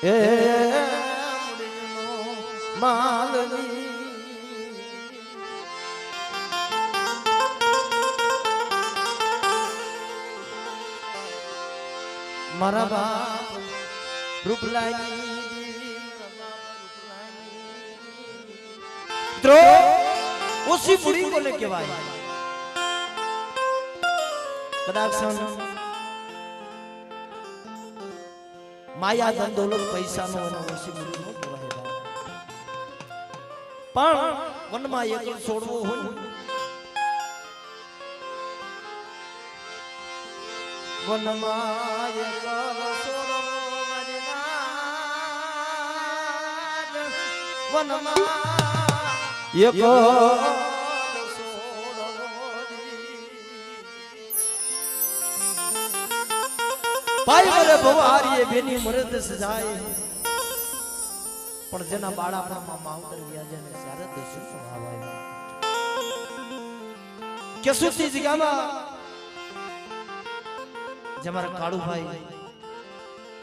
એ માલની મારા બાપ રૂપલાની મિત્રો ઉસી બુરી કોને કહેવાય કદાચ માયા ધન દોલત પૈસા નો અને ઉસી બુરી નો કહેવાય પણ વનમાં એકલ છોડવો હોય વનમાં એકલ છોડવો વનમાં એક ભાઈ મરે ભવારીએ બેની મરદ સજાય પણ જેના બાળાપણમાં માવતર વ્યાજે ને સારે દર્શન સ્વભાવાય કેસુતી જગ્યામાં જમારા કાળુભાઈ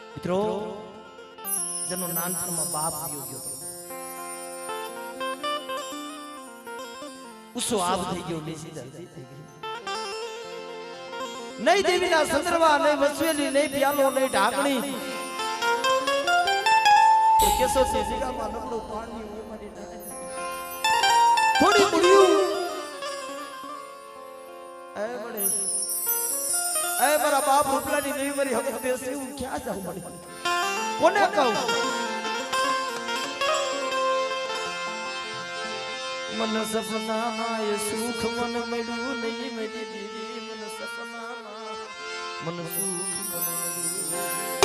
મિત્રો જેનો નાનપણમાં બાપ ગયો ગયો ઉસો આપ થઈ ગયો લેસી દર્દી થઈ ગઈ નહીં દેવીના સંદર્ભા નહીં વસવેલી નહીં પ્યાલો નહીં ઢાકણી કેસો છે જીગામાં નબળો પાણી હોય મારી થોડી મુડિયું એ બડે એ મારા બાપ રૂપલાની દેવી મારી હવે દેશે હું ક્યાં જાઉં મળી કોને કહું મન સપનામાં એ સુખ મન મળ્યું નહીં મેરી દીદી મન સપનામાં મન સુખ મન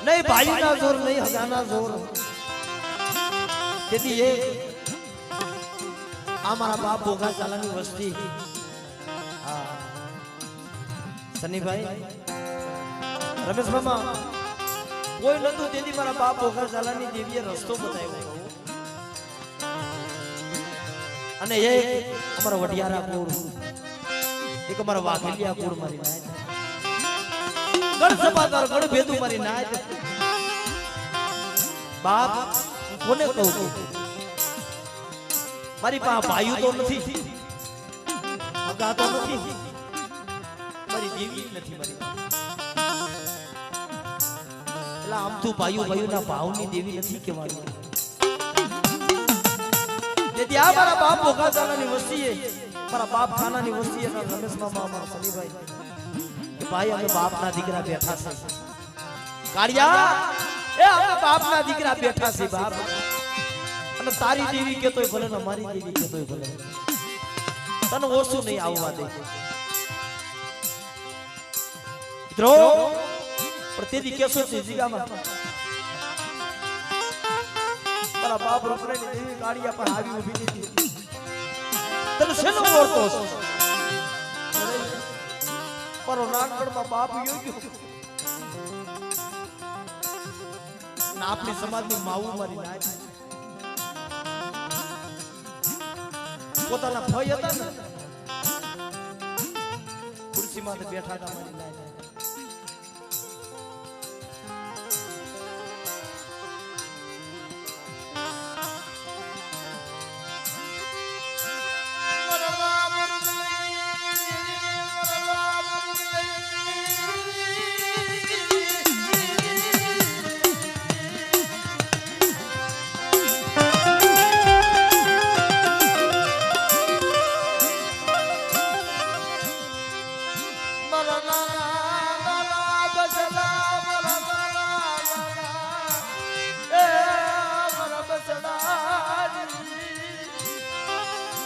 नहीं भाई ना जोर नहीं हजाना जोर यदि ये हमारा बाप भोगा चालानी वस्ती सनी भाई रमेश मामा कोई नतु तेदी मारा बाप भोगा चालानी देवीए रस्तो बतायो અને એ અમારો વડિયારા કુળ એક અમારો વાઘેલિયા કુળ મારી નાય ગણ સભાદાર ગણ ભેદુ મારી નાય બાપ કોને કહું મારી પાસે ભાઈઓ તો નથી મગા તો નથી મારી દેવી નથી મારી એટલે આમ તો ભાઈઓના ભાવની દેવી નથી કહેવાની તેથી આ મારા બાપ ભોગા ચાલાની વસ્તીએ મારા બાપ ખાનાની વસ્તીએ રમેશ મામા અમારા સલીભાઈ ભાઈ અમે બાપના દીકરા બેઠા છે કાળિયા એ અમે બાપના દીકરા બેઠા છે બાપ અને તારી દેવી કેતોય ભલે ને મારી દેવી કેતોય ભલે તને ઓછું નહીં આવવા દે મિત્રો પણ તેદી કેસો છે જીગામાં મારા બાપ રૂપલાની દેવી કાળિયા પર આવી ઊભી હતી તને શેનો ઓળખો છો મારો નાનપણમાં બાપ ગયો ગયો ના આપણી સમાજની માવું મારી નાય પોતાના ભય હતા ને ખુરશીમાં બેઠા હતા મારી નાય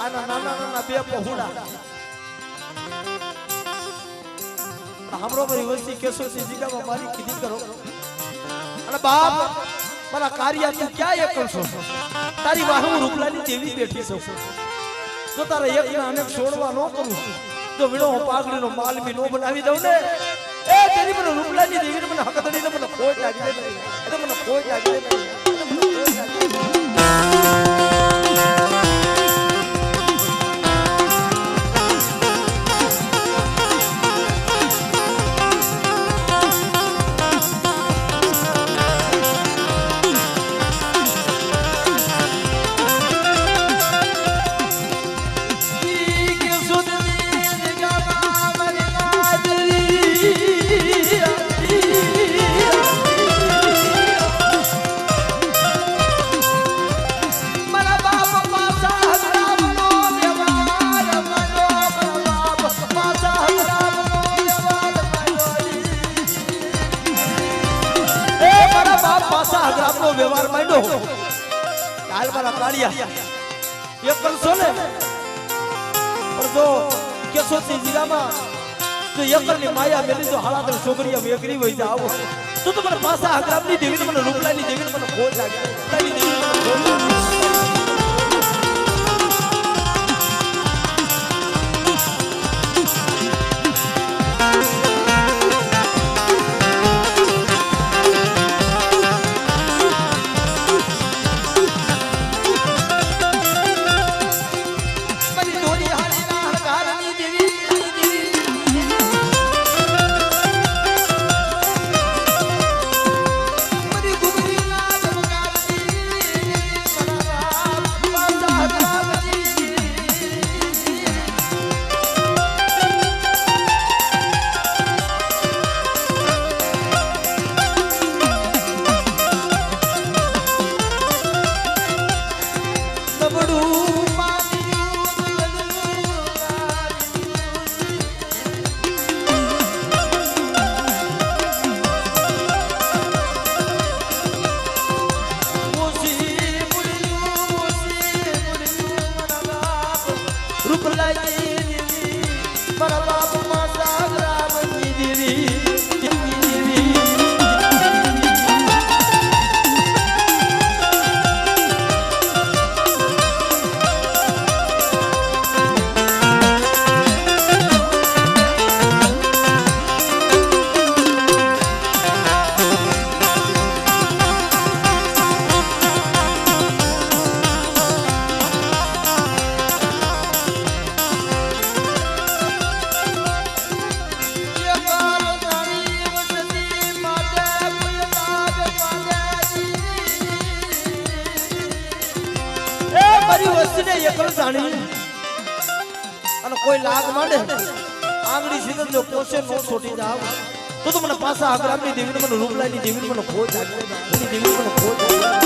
આના નાના નાના બે પહોળા हमरो बरी वस्ती केसो से जीगा में मारी कीधी करो अरे बाप मारा कार्य तू क्या ये करसो तारी वाहू रूपलानी देवी बैठी सो जो तारा एक ना अनेक छोड़वा नो करू जो विनो पागड़ी नो माल भी नो बनावी दऊ ने ए तेरी मन रूपलानी देवी ने मन हकदड़ी ने मन खोज लागी दे अरे मन खोज लागी दे व्यवहार मांडो काल वाला कालिया ये करसो ने पर जो केसो से जिगा में तो ये करनी माया मेरी जो हालात छोकरिया वेकरी होई जाओ तो तुम्हारे पास हकरामनी देवी ने मन रूपलानी देवी ने मन खोज लागे रूपलानी देवी ने मन खोज लागे कोई लाग मांडे आंगड़ी सीधे जो कोसे नो छोटी जाओ तो मन पासा हकरामनी देवी ने मन रूपलानी देवी ने मन खोज जागे उनी देवी ने मन खोज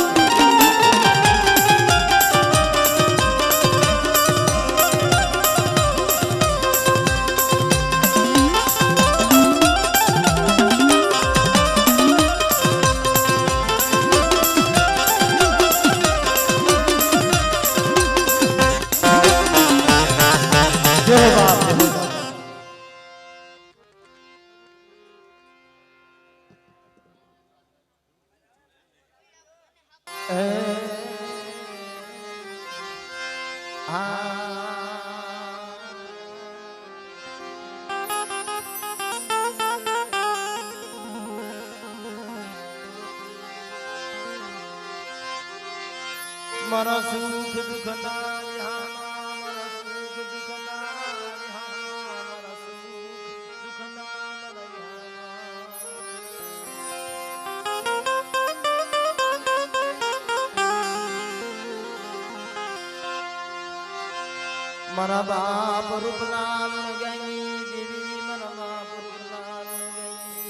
मारा सुख दुख ना मारा सुख दुख ना मारा सुख दुख ना मारा बाप रूपलाल गई देवी मारा बाप रूपलाल गई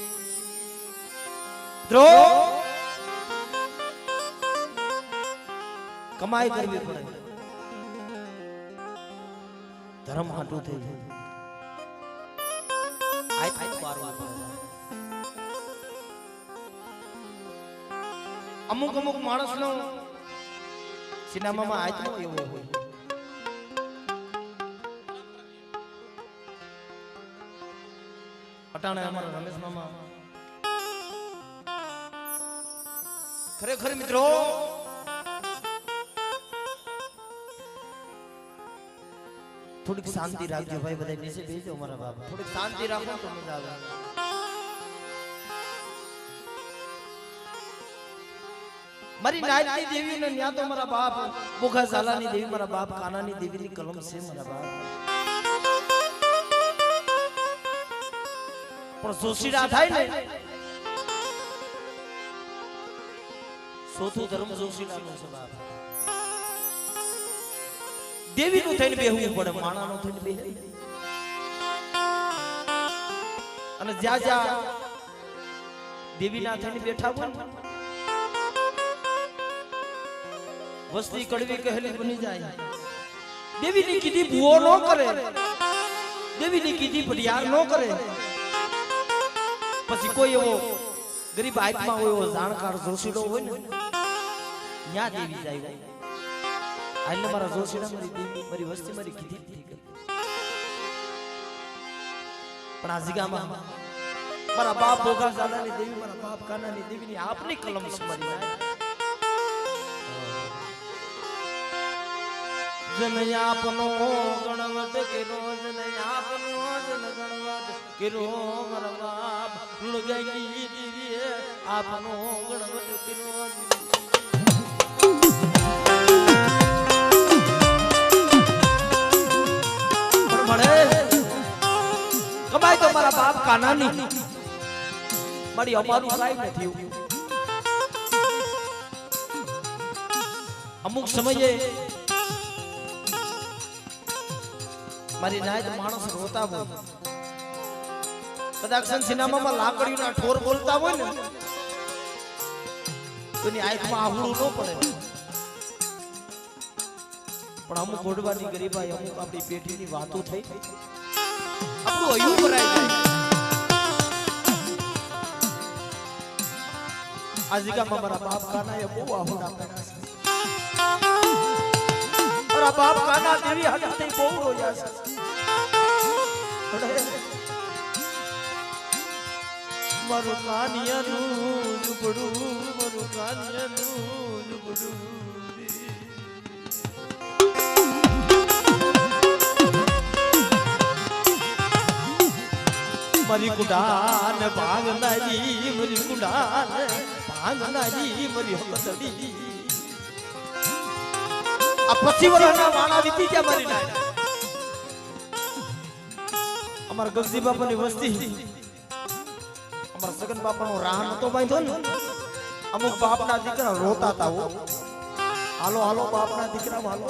द्रो कमाई करवी पड़े धर्म हाटू थे आय पारवा अमुक अमुक माणस नो सिनेमा में आत्मा एवो होय અટાણે અમારા રમેશ મામા ખરેખર મિત્રો થોડીક શાંતિ રાખજો ભાઈ, બધા નીચે બેસજો મારા બાપ, થોડીક શાંતિ રાખો તો મજા આવે. મારી નાયની દેવી ને ન્યા તો મારા બાપ બોઘા ઝાલાની દેવી, મારા બાપ કાનાની દેવીની કલમ છે મારા બાપ. પણ જોશીડા થાય ને ચોથું ધર્મ જોશીડાનું છે બાપ. દેવીનું થઈને બેહવું પડે, માણાનું થઈને બેહે. અને જ્યાં જ્યાં દેવીના થઈને બેઠા હોય વસ્તી કડવી કહેલી બની જાય. દેવીની કીધી ભૂવો ન કરે, દેવીની કીધી ફરિયાદ ન કરે. પછી કોઈ એવો ગરીબ આત્મા હોય, એવો જાણકાર જોશીડો હોય ને ત્યાં દેવી જાય. આને મારા જોશીડા મારી દેવી, મારી વસ્તી મારી કીધી ઠીક. પણ આ જગ્યામાં મારા બાપ બોઘા ઝાલાની દેવી, મારા બાપ કાનાની દેવીની આપની કલમ છે મારી નાય. જનયાપનો ગણવટ કેરો, જનયાપનો જન ગણવટ કેરો મારા બાપ લુણગાઈ દીવી આપનો ગણવટ કેરો. કમાય તો મારા બાપ કાનાની, મારી અમારું કાઈ નથી. અમુક સમયે મારી નાય માણસ રોતા હોય, કદાચ સિનેમામાં લાકડીના ઠોર બોલતા હોય ને તો એની આંખમાં આહુડું ન પડે. પણ અમુક ગોડવાની ગરીબાઈ, અમુક આપણી પેઢીની વાતો થઈ આપણું હયું ભરાઈ જાય. આ જગ્યામાં મારા બાપ કાનાએ બહુ આહુડા કર્યા છે. મારા બાપ કાના દેવી હાથે બહુ રોયા છે. મારું કાનિયાનું ઝૂંપડું, મારું કાનિયાનું ઝૂંપડું. મારી કુડાન ભાગનારી, મારી કુડાન ભાગનારી, મારી હકતડી. આ 25 વર્ષના માણા વીતી ગયા મારી નાય. અમારા ગગજી બાપાની વસ્તી, અમારા સગન બાપાનો રાહ નતો બાંધ્યો ને. અમુક બાપના દીકરા રોતા હતા, હાલો હાલો બાપના દીકરા હાલો.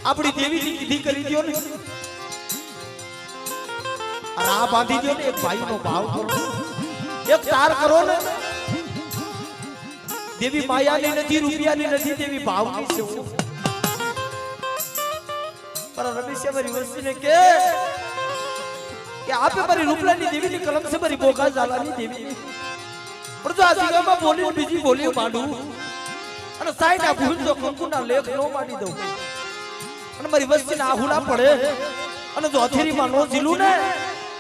આપણી દેવીની કીધી કરી દો ને, રાહ બાંધી દો ને, એક ભાઈનો ભાવ કરો, એક તાર કરો ને. દેવી માયાની નથી, રૂપિયાની નથી, દેવી ભાવની છે. પર રમેશે મારી વસ્તીને કે આપે મારી રૂપલાની દેવીની કલમ છે, મારી બોઘા ઝાલાની દેવી. પણ જો આ જગ્યામાં બોલી બીજી બોલી માંડું અને સાઈડ આ ભૂલ તો કંકુના લેખ નો માંડી દઉં અને મારી વસ્તીને આહુડા પડે અને જો હથેરીમાં નો ઝીલું ને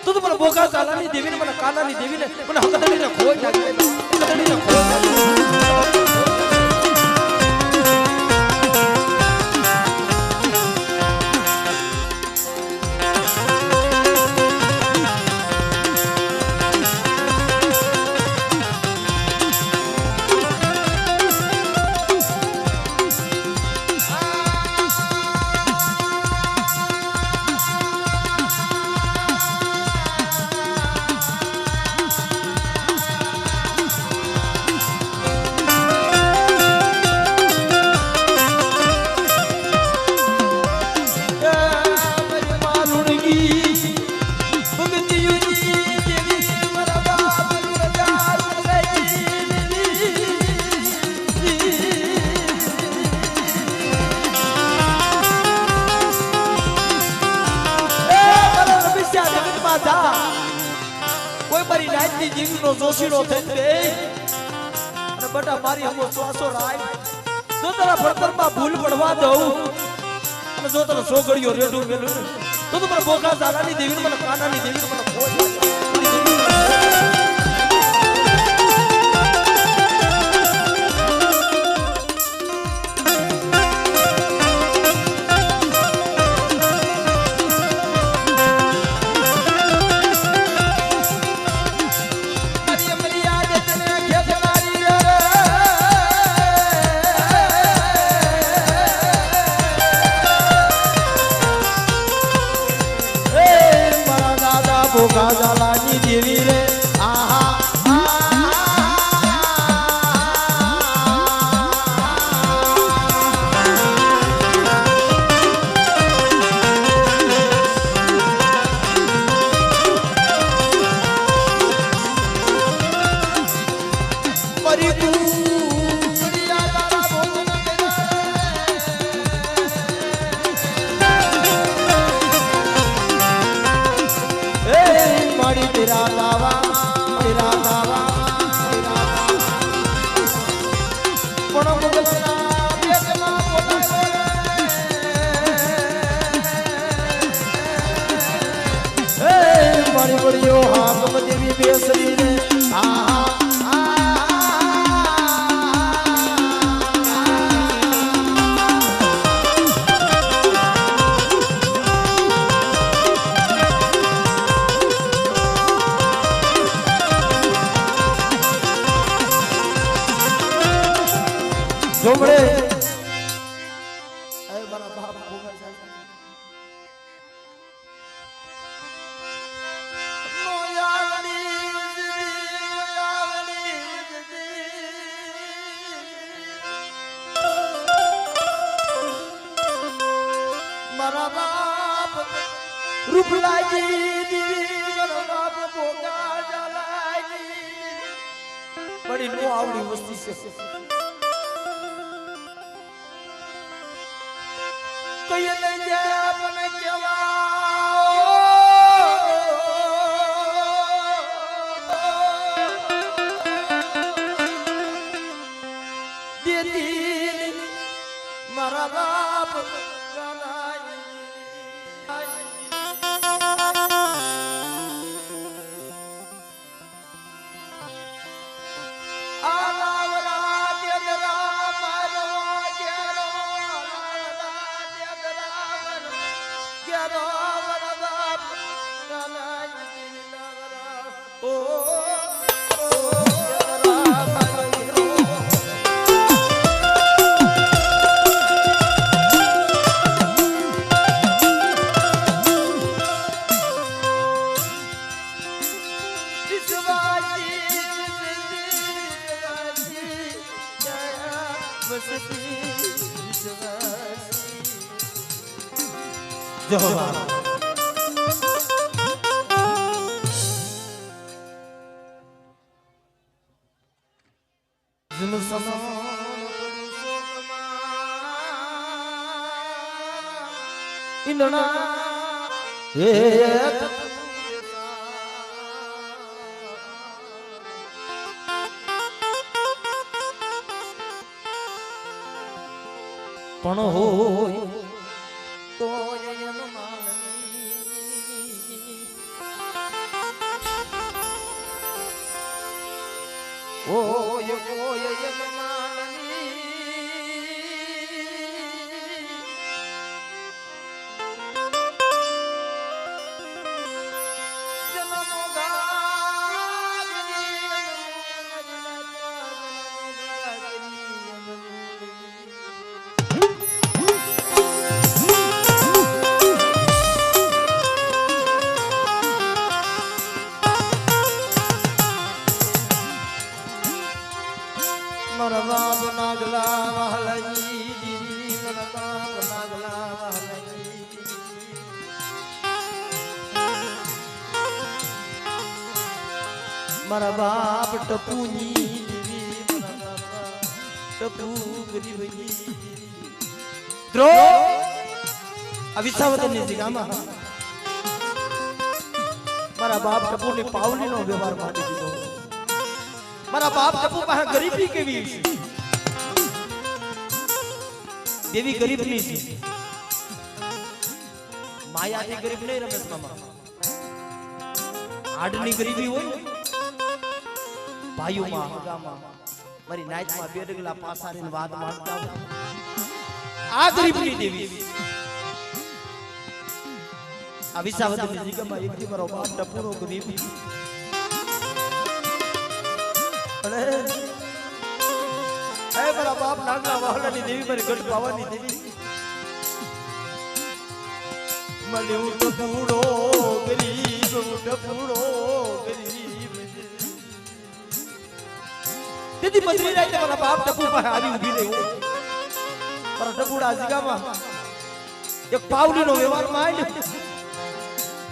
તો મને બોઘા ઝાલાની દેવીને, મને કાનાની દેવીને, મને હકતડીને ખોઈ નાખી, હકતડીને ખોઈ નાખી. જીવનો જોશીડો થઈને બે અને બટા મારી હમો શ્વાસો રાય. જો તારા ભણતરમાં ભૂલ પડવા દઉં અને જો તારા સોગડીઓ રેડું મેલું તો મને બોકા ઝાલાની દેવી મને કાનાની દેવી મને ખોજ બોકા ઝાલાની દેવી રે આહા મરી તું तेरा लावा पण मुगलना बेगमा बोलावे ए मारी बड़ियो हाथ में देवी बेसरी रे आहा જોમડે એ મારા બાપ બોગા ઝાલા મારા બાપ રૂપલાજી દેવી મારા બાપ બોગા ઝાલાજી બડી નો આવડી વસ્તી છે કઈ લઈ જાય આપણે કેવા દેતી મારા બાપ જો જમ સમા ઇંદણા હે પણ હોય તો યન માલની ઓય ઓય યન માલની જનમો મારા બાપ નાગલા વહલઈ દીદી મારા બાપ નાગલા વહલઈ મારા બાપ ટપુની દીદી મારા બાપ ટપુ ગરીબની દ્રો આ વિસાવદરની જગ્યામાં મારા બાપ ટપુની પાવલીનો વ્યવહાર માંડી દીધો મારા બાપ ટપુ પાસે ગરીબી કેવી છે દેવી ગરીબની છે માયાથી ગરીબ નહીં રમેશ મામા, હાડની ગરીબી હોય ને ભાઈઓમાં હગામાં મારી નાઈટમાં બે ડગલા પાસારીને વાત માંગતા હોય, આ ગરીબની દેવી આ વિસાવદરની જગ્યામાં એકથી મારો બાપ ટપુરો ગરીબ અને હે મારા બાપ નાગલા વાહલાની દેવી મારી ગઢ પાવાની દેવી મને ટપુરો ગરીબ ટપુરો ગરીબ દીદી મજરી રાતે મારા બાપ ટપુ પાસે આવી ઊભી રહી મારા ટપુડા જગ્યામાં એક પાવલીનો વ્યવહારમાં આવ્યો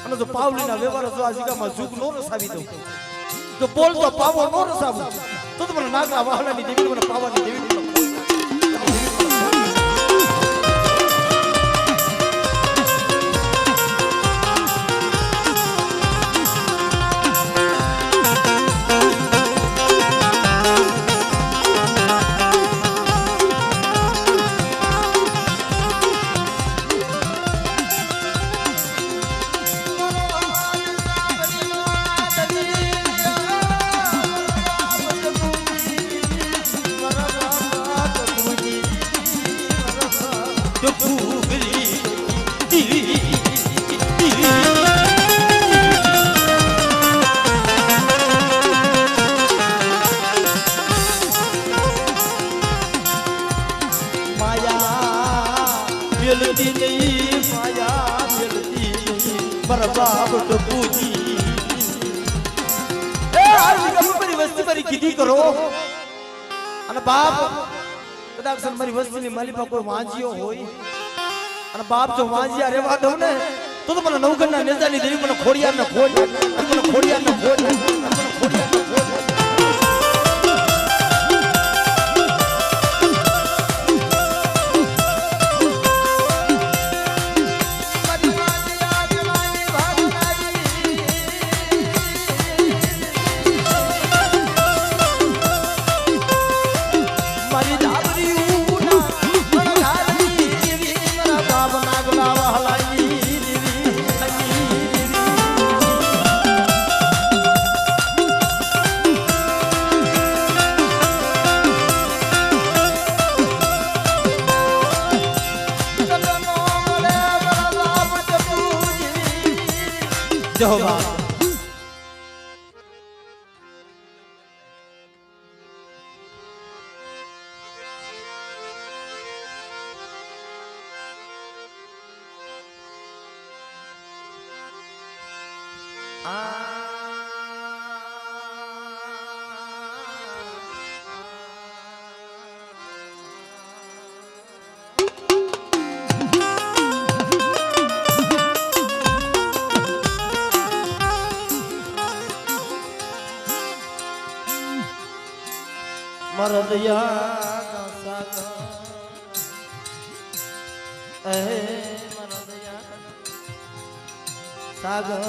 અને જો પાવલીના વ્યવહાર જો આ જગ્યામાં જુગ નો રસાવી દઉં જો બોલતો પાવો નો રસાવું તો મને નાગલા વાહલાની દેવી મને પાવાની દેવી કરો અને બાપ કદાચ મારી વસ્તીની માલિકા કોઈ વાંજિયો હોય અને બાપ જો વાંજિયા રહેવા દઉં ને તો મને નવગણના નેજાની દેવી મને ખોડિયાર ને ખોડ મને ખોડિયાર ને ખોડ મને ખોડિયાર ને ખોડ Jehovah. मरदया का सागर मरदया सागर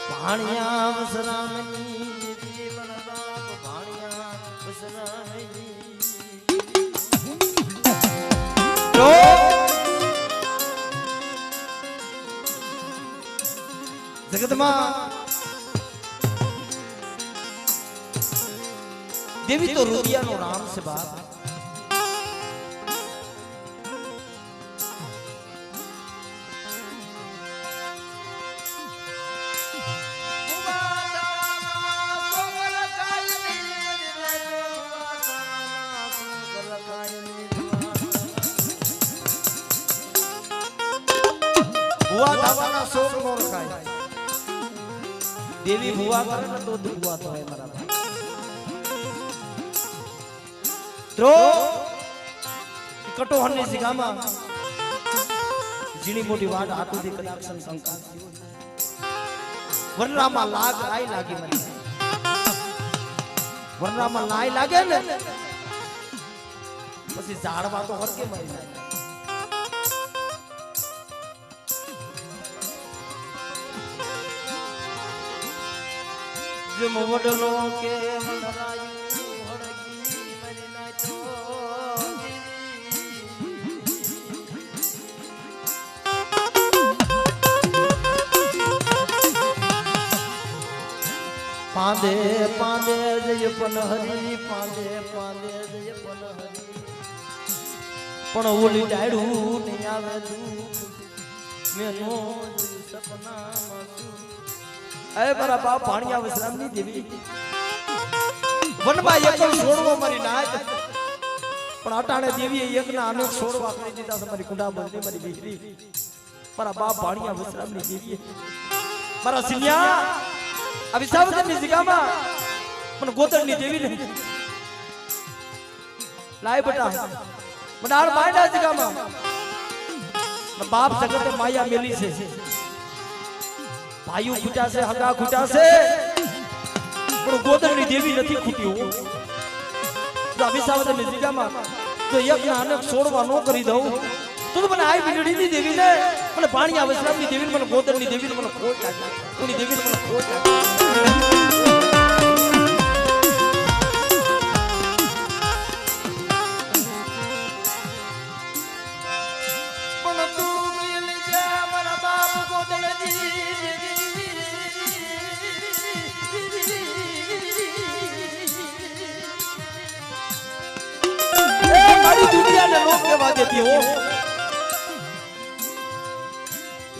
भाणिया वसरामनी जीवन बाप भाणिया वसरामनी जगत मां देवी तो रुदिया नो राम से बात हुआ धावाना शोक नो रखाय देवी हुआ करे ना तो दुख हुआ तो है मारा तो कटोहनी सिगामा जीनी मोटी वाट आटू दी कदाक्षन संका वरनामा लाग आई लागी मरी वरनामा लाई लागे ने પછી ઝાડવા તો હરકે મરી જાય જેમ વડલો કે વડરાયું હળગી મરી ના તો પાંદે પાંદે જય પનહરી પાંદે પાંદે જય પનહરી પણ ઓલી ડાયડું નહીં આવે દુઃખ મેનો સપનામાં શું એ મારા બાપ ભાણિયા વિશ્રામની દેવી વનમાં એકલ છોડવો મારી નાચ પણ અટાણે દેવીએ એકના અનેક છોડવા કરી દીધા છે મારી કુંડા બંધી મારી દીકરી મારા બાપ ભાણિયા વિશ્રામની દેવીએ મારા સિનિયા આ વિસાવદરની જગ્યામાં મને ગોતરની દેવી ને લાય બેટા મને આર માયડા જગ્યામાં બાપ જગતે માયા મેલી છે ભાઈઓ ખૂટા છે હગા ખૂટા છે પણ ગોતરની દેવી નથી ખૂટી હો જો વિસાવદરની જગ્યામાં તો એકના અનેક છોડવા ન કરી દઉં તો મને આઈ બીજડીની દેવી ને મને પાણી વિશ્રામની દેવી મને ગોતરની દેવી મને ખોટ લાગે કોની દેવી મને ખોટ લાગે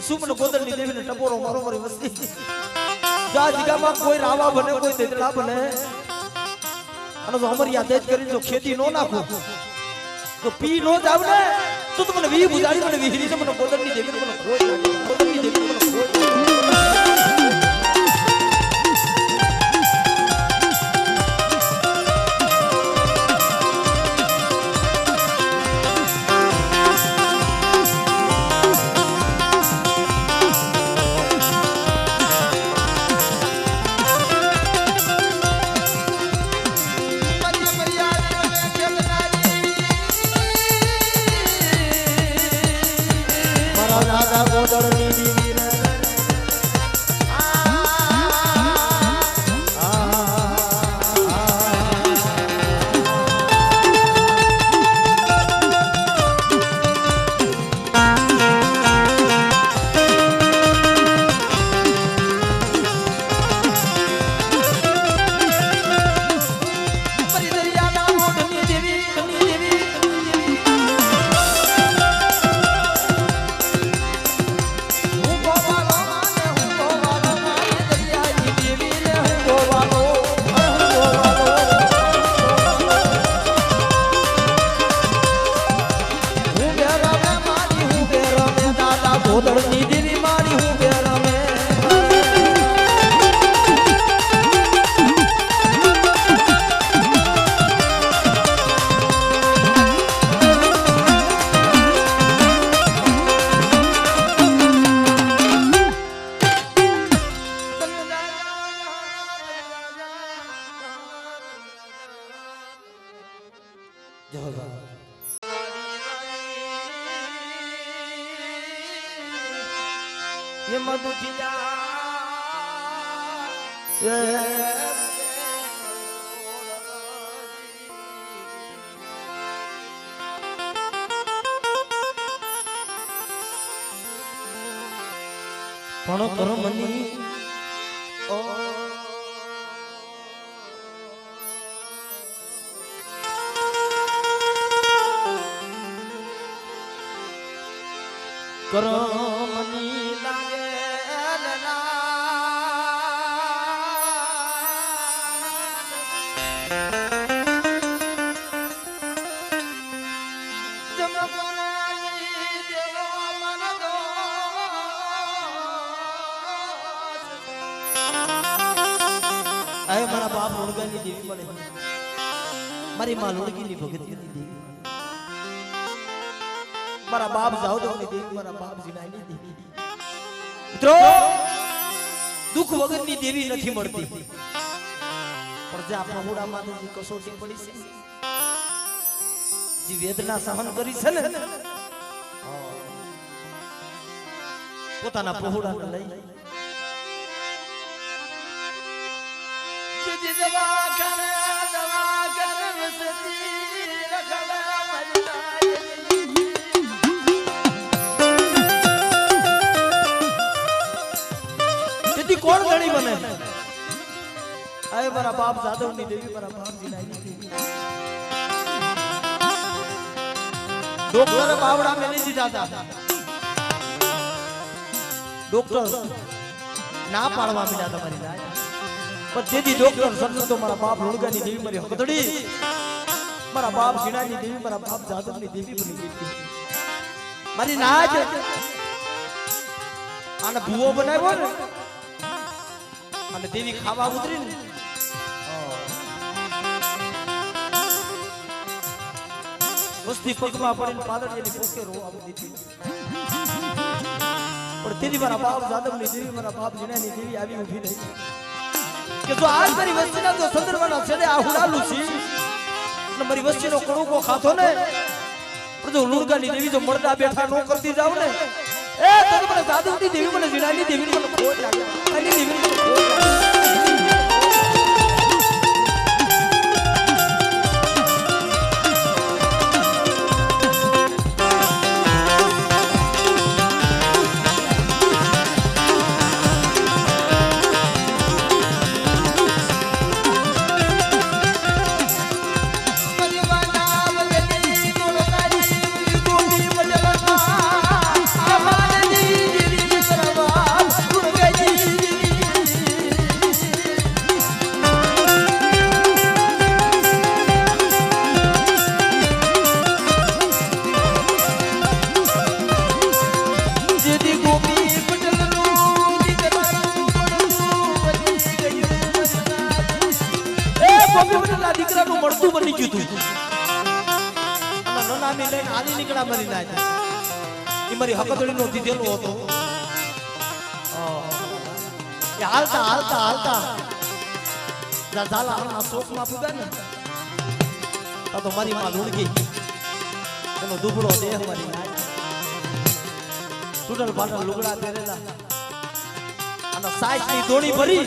સુમન ગોદરની દેવીને ટપોરો મારો મારી વસ્તી જા જગ્યામાં કોઈ રાવા બને કોઈ દેતડા બને અને જો અમારી યાદ કરી જો ખેતી નો નાખો તો પી નો જાવ ને તો મને વી બુજાડી મને વિહરી છે મને ગોદરની દેવીને મને ખોટ લાગે ગોદરની દેવીને મને ખોટ લાગે ગોદરની દેવી રે ગોદરની દેવી મારી હું બેરમે ये मधुचिया पण कर्मनी ओ कर्मनी लागे आए मारा बाप लोड़गानी देवी मळे मारी मां लोड़गीनी भगतीनी देवी मारा बाप जावदवनी देवी मारा बाप जीनानी देवी મિત્રો દુઃખ વગરની દેવી નથી મળતી પણ જે આપણા મોઢામાં જે કસોટી પડી છે જે વેદના સહન કરી છે ને પોતાના પહોળાને લઈ જે દવા કરે વસતી રખડા કોણ ગણી બને अरे मारा बाप जादव नहीं देवी मारा बाप जिनाई नहीं देवी डॉक्टर बावड़ा में नहीं जाता डॉक्टर ना पाड़वा मिला था मारी लाज पर दीदी डॉक्टर समझ तो मारा बाप लुड़गा नहीं देवी मारी हकदड़ी मारा बाप जिनाई नहीं देवी मारा बाप जादव नहीं देवी बनी देवी मारी नाज आने भूवो बनाव्यो ने અને દેવી ખાવા ઉતરી ને વસ્તી પગમાં પડીને પાલડીની પોકે રોવા દીધી પણ તેરી મારા બાપ જાદવની દેવી મારા બાપ જીણાની દેવી આવી ઊભી રહી કે જો આજ મારી વસ્તીના જો સંદર્ભના છેડે આ હુડાલું છે અને મારી વસ્તીનો કડુકો ખાતો ને પણ જો લુડગાની દેવી જો મળદા બેઠા નો કરતી જાવ ને ए तो મને જાદવની દેવી મને જીણાની દેવી મને ખોટ લાગે અને દેવી મને ખોટ લાગે દીકરાનું મળતું બની ગયું તું અને નનામી લઈને આલી નીકળા મરી ના એ મારી હકદડીનો દીધેલો હતો એ હાલતા હાલતા હાલતા ઝાલા આ શોકમાં પૂગા ને તો મારી માં લુણગી એનો દુબળો દેહ મારી ના ટૂટલ ફાટલ લુગડા પહેરેલા અને સાઈસની દોણી ભરી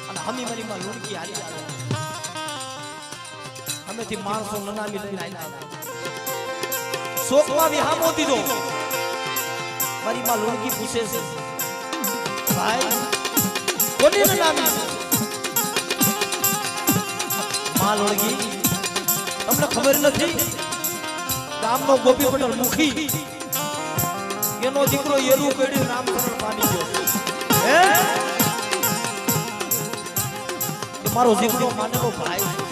અને હમી મારી માં લુણગી હારી આવે અમેથી માણસો નનામી લઈને આવ્યા શોકમાં વિહામો દીધો મારી માં લુણગી પૂછે છે ભાઈ કોની નનામી માં લુણગી તમને ખબર નથી ગામનો ગોપી પટેલ મુખી એનો દીકરો એરું પેડી નામકરણ પામી ગયો હે મારો દીકરો માનેલો ભાઈ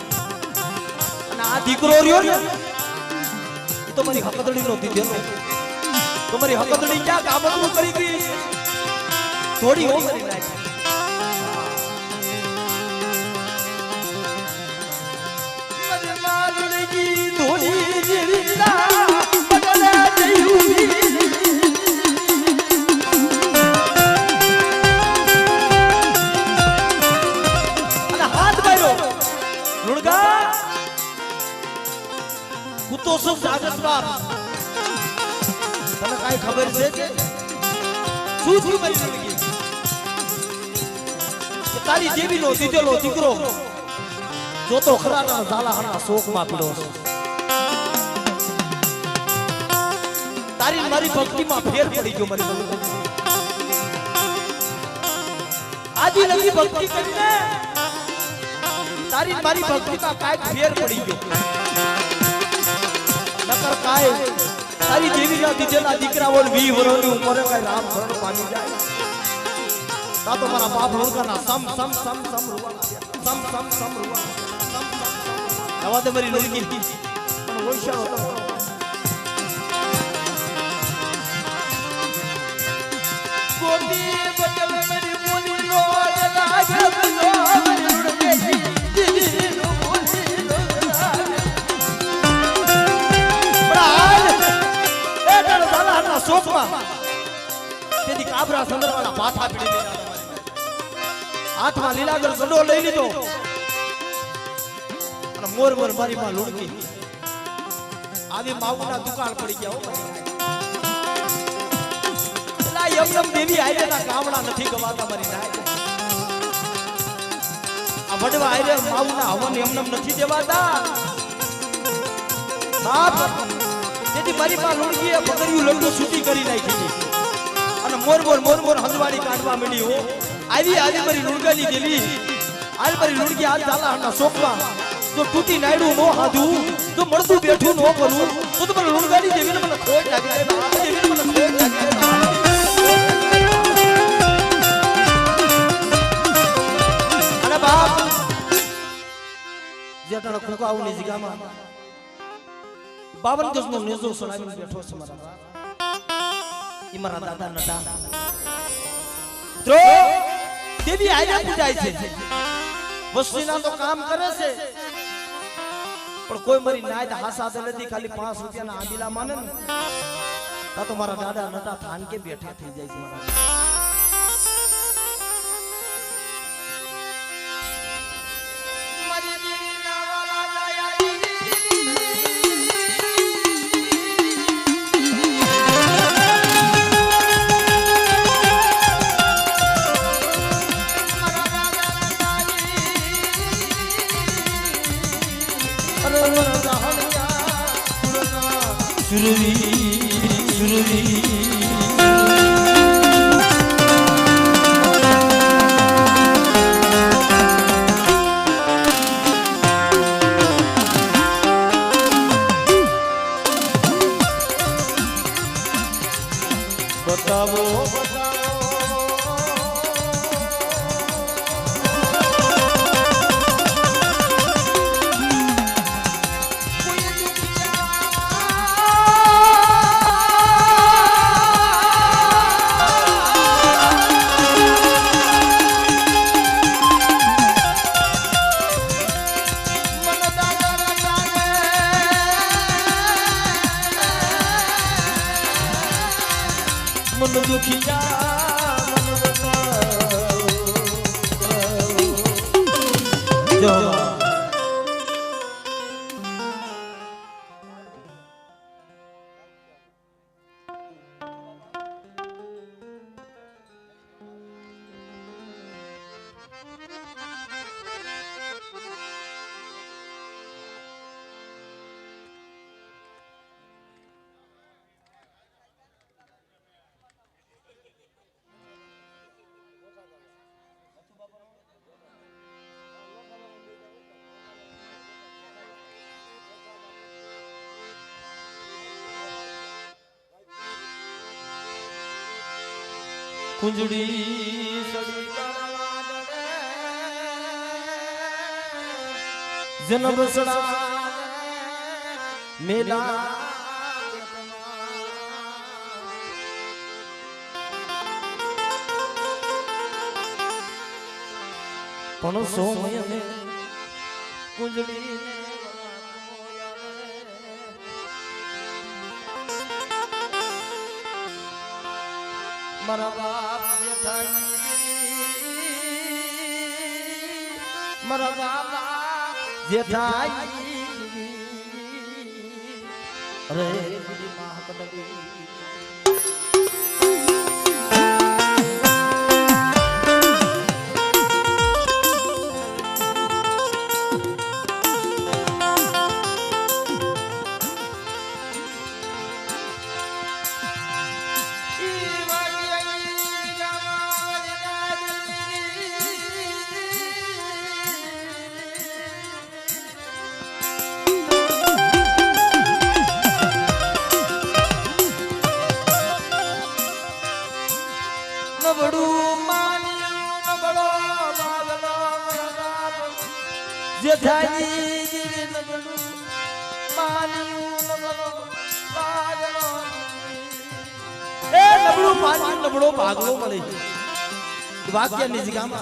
આ દીકરો રહ્યો ને એ તો મારી હકદડીનો દીધેલો તો મારી હકદડી ક્યાં કામનું કરી ગઈ થોડી હો કરી નાખી મને માલડી થોડી જેવી ના બદલે જયુવી અને હાથ માર્યો લુણગા તો સબ જાગતવાર તને કાઈ ખબર છે કે શું શું મરી ગઈ કે તારી દેવીનો દીધેલો દીકરો જો તો ખરાના ઝાલાહના શોકમાં પીડો છે તારી મારી ભક્તિમાં ફેર પડી ગયો મારી આદિ લગી ભક્તિ કરીને તારી મારી ભક્તિમાં કાઈ ફેર પડી ગયો નકર કાય તારી દેવી ના દીધેલા દીકરાઓ 20 વર્ષની ઉંમરે કાય રામ શરણ પામી જાય તા તો મારા બાપ લોકાના સમ સમ સમ સમ રૂવાના સમ સમ સમ રૂવાના નવા દે મારી લોકી પણ ઓઈશાળો તો ગોતી બટલ મારી મોની રોજ લાગે લો મારી ઉડકે દીદી નો મોની શોકમાં તેથી કાબરા સંદરવાળા પાથા પીડી દીધા હાથમાં લીલાગર ગડો લઈ લીધો અને મોર મોર મારી માં લુણકી આવી માવુના દુકાળ પડી ગયા હો એલા યમનમ દેવી આયરેના ગામડા નથી ગવાતા મારી નાય આ વડવા આયરે માવુના હવન યમનમ નથી દેવાતા બાપ તેથી મારી માં લુણકીએ પકડ્યું લડ્ડુ છૂટી કરી નાખી અને મોર મોર હંજવાડી કાઢવા માંડી હો આવી મારી લુણગાની ગેલી હાલ મારી લુણકી હાથ ઝાલા સોકવા જો તૂટી નાયડું નો હાધું જો મળતું બેઠું નો કરું તો મને લુણગાડી દેવીને મને ખોટ લાગી જાય દેવીને મને ખોટ લાગી જાય અરે બાપ જેટલો ખોકો આવું ની જગ્યામાં 52 દિવસનો નેજો સડાવીને બેઠો છે મારા બાપ ઈ મારા દાદા નટા દેવી આયા પૂજાય છે વસ્તીના તો કામ કરે છે પણ કોઈ મારી નાયત હાસાતે નથી ખાલી 5 રૂપિયાના આંબીલા માને ને તા તો મારા દાદા નટા થાન કે બેઠા થઈ જાય છે મારા મારી દેવી નાવાલા જાય સુરવી બતાવો मन दुखिया मन बताओ कुंजड़ी सड़ी जन्म सड़ा मेला पण सोमय में कुंजड़ी मरा बाप मरा बाबा जेठाई अरे जेठाई नबड़ो पानी नबड़ो भागलो मळे वाक्य निजगामा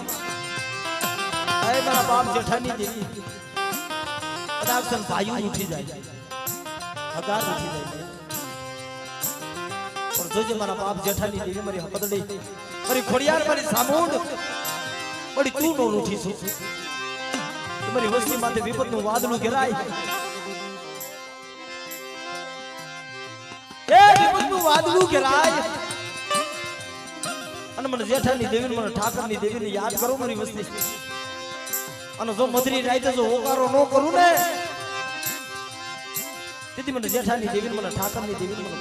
आए मारा बाप जेठानी देवी कदाचन भाई उठी जाए हगार उठी जाए और जोजे मारा बाप जेठानी देवी मारी हपदड़ी मारी खोड़ियार मारी सामुंड बड़ी तू नो उठी सु तुम्हारी वस्ती माथे विपत नु वादळू घेराय ए विपत नु वादळू घेराय अन मन जेठानी देवी मन ठाकरनी देवी ने याद करो मारी वस्ती अन जो मधरी राते जो होकारो नो करू ने तिती मन जेठानी देवी मन ठाकरनी देवी मन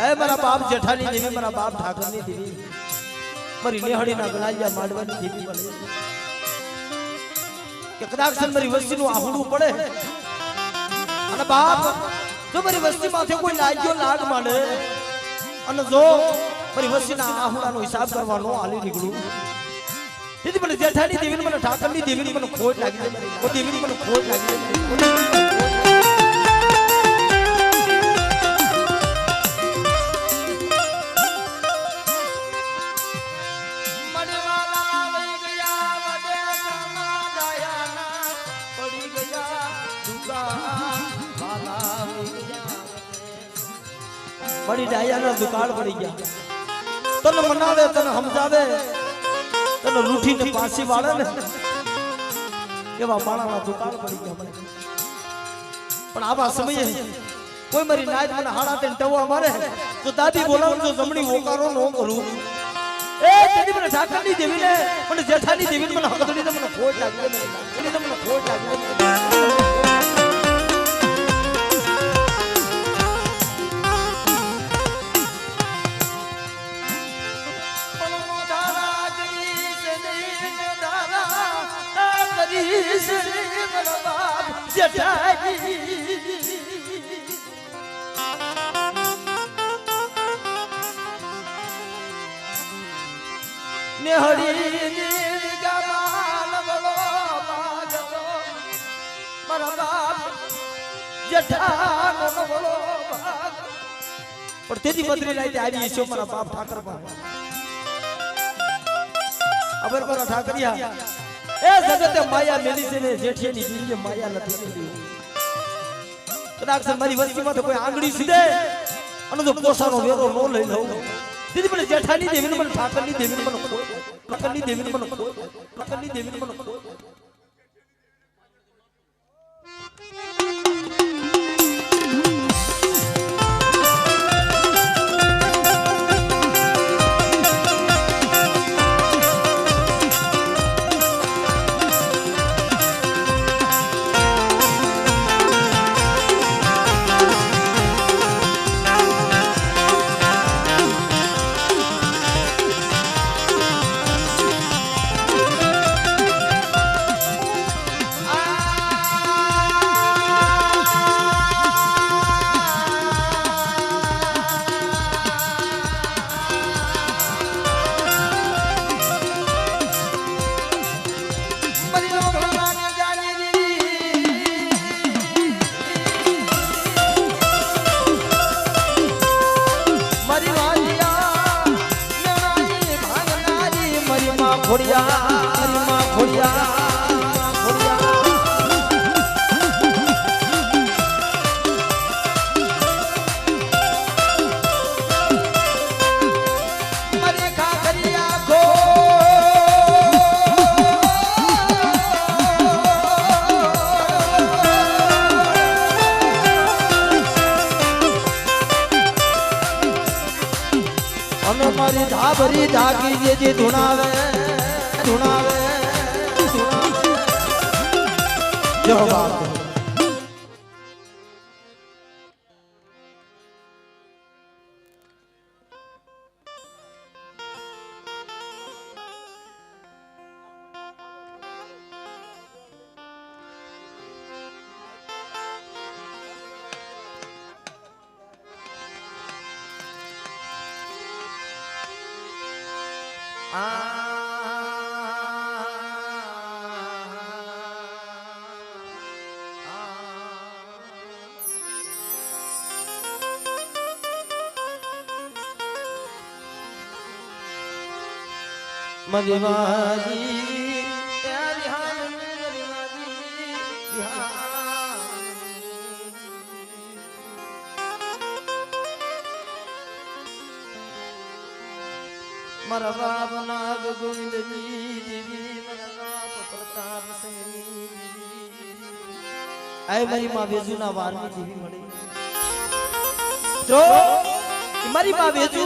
ए मारा बाप जेठानी देवी मारा बाप ठाकरनी देवी मारी नेहड़ी ना गणालिया माडवानी देवी बने के कदाच मारी वस्ती नु आहुडू पड़े अने बाप जो मारी वस्ती माथे कोई लाग्यो लाग माने अने जो मारी वस्ती ना आहुडा नो हिसाब करवानो आली निकळू दीदी મને જેઠાની દેવીને મને ઠાકરની દેવીને મને ખોટ લાગી છે ઓ દેવીને મને ખોટ લાગી છે મણવાલા આવી ગયા વડે સમાદાયાના પડી ગયા દુકા વાલા આવી ગયા બડી ડાયાના દુકાળ પડી ગયા તને મનાવે તને સમજાવે तने लूठी ने पासी वाले ने केवा बाळाना दुकान पड़ी गया મને પણ આવા સમયે કોઈ મારી નાયત મને હાડા તે ટવા મારે તો દાદી બોલાવું તો જમણી ઓકારો નો કરું એ તેદી મને ઠાકરની દેવીને મને જેઠાની દેવીને મને હકદડી મને ખોટ લાગી મને ખોટ લાગી नेहड़ी गमाल बोलो बाजलो मारा बाप जेठान बोलो पर तेजी बदली लाइते आई ईशो मारा बाप ठाकर पर अबर पर ठाकरिया ए जगते माया मेली से ने जेठियानी बीजे माया નથી મેલી કદાચ મારી વસ્તીમાં તો કોઈ આંગળી સીધે અને જો પોસાનો વેરો નો લઈ લઉં દીદી મને જેઠાની દેવીને મને ઠાકરની દેવીને મને ઠાકરની દેવીને મને ઠાકરની દેવીને મને મારી ધાબરી જાગી જે ધુણાવે ધુણાવે જો બાપ मदिवादी प्यारी हाल मारा बाप नाग गोविंद जी देवी मारा बाप प्रताप सिंह जी आए मारी मां बेजू ना वारनी देवी मળી तो मारी मां बेजू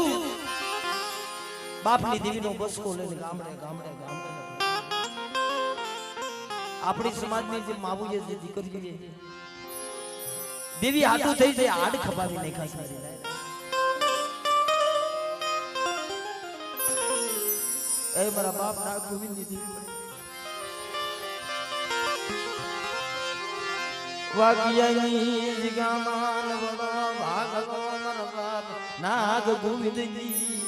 बापनी देवी नो बस को लेने गामडे गामडे गामडे अपनी समाज में जे मावू जे दीकरी जे દેવી હાટું થઈ જાય હાડ ખપાવી નહીં ખાસી એ મારા બાપ ના ગોવિંદ દેવી વાગિયાની જગામાન વડો ભાગલો મન બાપ નાગ ગોવિંદજી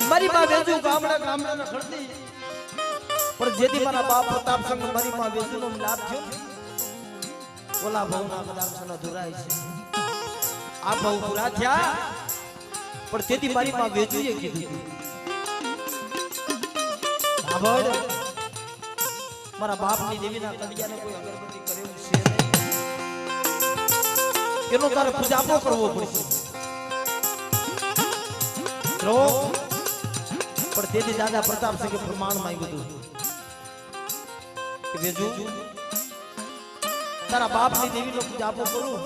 મારી માં વેજુ ગામડા ગામડા ખડતી પણ જેથી મારા બાપ પ્રતાપ સંગ મારી માં વેજુ નો લાભ થયો ઓલા ભાવના કદાચ ધુરાય છે આ ભાવ પૂરા થયા પણ તેથી મારી માં વેજુએ કીધું સાંભળ મારા બાપની દેવીના કડિયાને કોઈ અગરબત્તી કરે છે એનો તારે પૂજાપો કરવો પડશે પણ તેથી દાદા પ્રતાપ સિંહે પ્રમાણ માંગ્યું હતું કે વેજુ તારા બાપની દેવીનો પૂજાપો કરું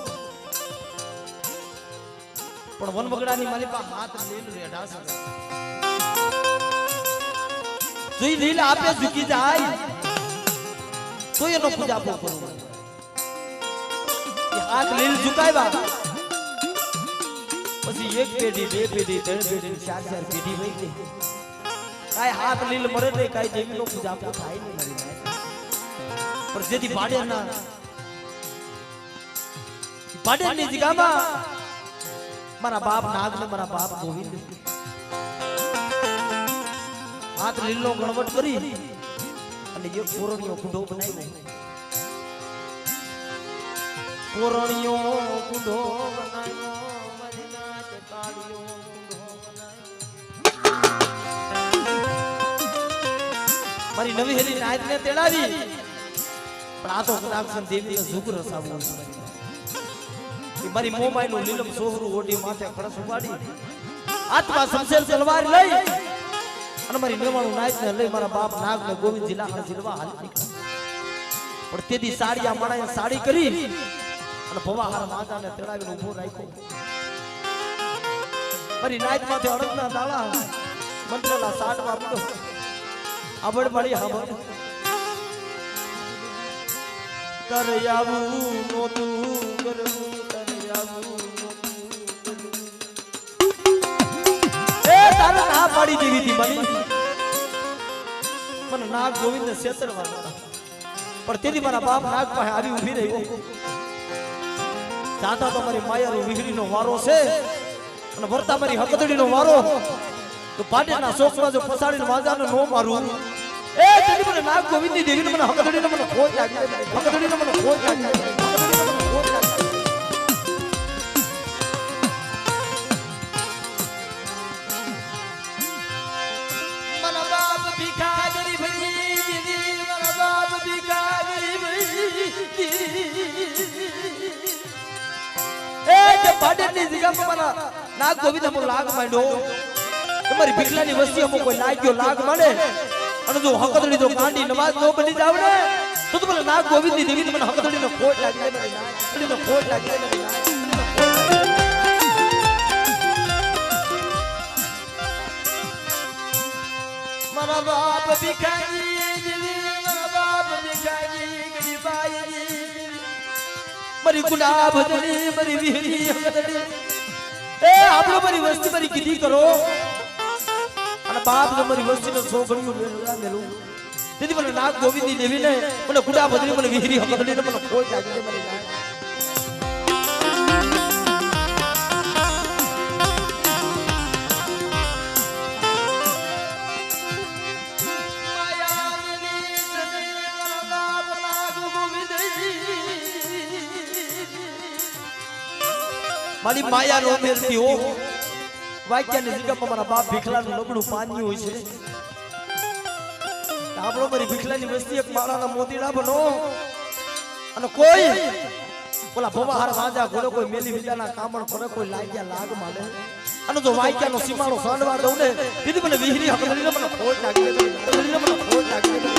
પણ વનવગડાની મારી પાસે હાથ લઈને રેઢા છે જોઈ લીલા આપે ઝૂકી જાય તો એનો પૂજાપો કરું હાથ લીલ ઝુકાવ્યા પછી એક પેઢી બે પેઢી ત્રણ પેઢી ચાર ચાર પેઢી વહી ગઈ કાઈ હાથ લીલ મરે નહીં કાઈ દેવીનો પૂજાપો થાય નહીં મારી પણ જેથી ભાડેરની જગ્યામાં મારા બાપ નાગ ને મારા બાપ ગોવિંદ હાથ લીલનો ગણવટ કરી અને એક પોરણીયો કુંડો બનાવ્યો પોરણીયો કુંડો બનાવ્યો મારી નવી હેલી નાયત ને તેડાવી પણ આ તો કદાક્ષન દેવી નો ઝુક રસાવું છે મારી મોમાઈ નું લીલમ સોહરું ઓઢી માથે કળશ ઉપાડી હાથમાં શમશેર તલવાર લઈ અને મારી નેવાણું નાયત ને લઈ મારા બાપ નાગ ને ગોવિંદ જિલ્લા જીરવા હાલી નીકળ્યા પણ તેથી સાડીયા માણાએ સાડી કરી અને ભવાહાર માતાને તેડાવીને ઊભો રાખ્યો મારી નાયત માથે અડદના દાણા મંત્રલા સાટવા પડ્યો આબડ પડી હાબડ કરે આવું નોતું કરવું કરે આવું એ તારે ના પાડી દેવી હતી મને નાગ ગોવિંદ ને છેતરવા પણ તેથી મારા બાપ નાગ પાસે આવી ઊભી રહ્યો જાતા તો મારી માયાનો વીહરીનો વારો છે અને વર્તા મારી હકદડીનો વારો તો પાટેના સોકમાં જો ફસાડીને વાજાને નો મારું એ તેથી મને નાગ ગોવિંદની દેવીને મને હકદડીને મને ખોજ લાગી હકદડીને મને ખોજ લાગી મારા બાપ ભિખારી ભઈ મારા બાપ ભિખારી ભઈ એ જે પાટેની જગ્યામાં મારા નાગ ગોવિંદ મને લાગ માંડ્યો તમારી ભીખલાની વસ્તી અમુક કોઈ લાગ્યો લાગ મળે અને જો હકદડી તો કાંડી નમાજ નો બની જાવ ને તો મને નાગ ગોવિંદની દેવી મને હકદડીનો ખોટ લાગી જાય મારી હકદડીનો ખોટ લાગી જાય મારા બાપ ભિખારી મારા બાપ ભિખારી ગરીબાઈ મારી ગુના ભજની મારી વીહરી હકદડી એ આપણો મારી વસ્તી મારી કીધી કરો અને બાપ જો મારી વસ્તીનો છોકરીઓ મેલું તેથી મને નાગ ગોવિંદની દેવીને મને ગુડા ભજની મને વીહરી હકદડીને મને ખોજ લાગી છે મારી નાગ મારી માયા નો મેરતી હો વાક્યાની જગ્યામાં મારા બાપ ભીખલાનું લગડું પાન્યું હોય છે આપણો મારી ભીખલાની વસ્તી એક માળાના મોતીડા બનો અને કોઈ ઓલા ભવાહાર વાજા ઘોડે કોઈ મેલી વિજાના કામણ કરે કોઈ લાગ્યા લાગ માલે અને જો વાયક્યાનો સીમાડો સાંડવા દઉં ને દીદી મને વિહરી હકલીને મને ખોટ લાગી દે હકલીને મને ખોટ લાગી દે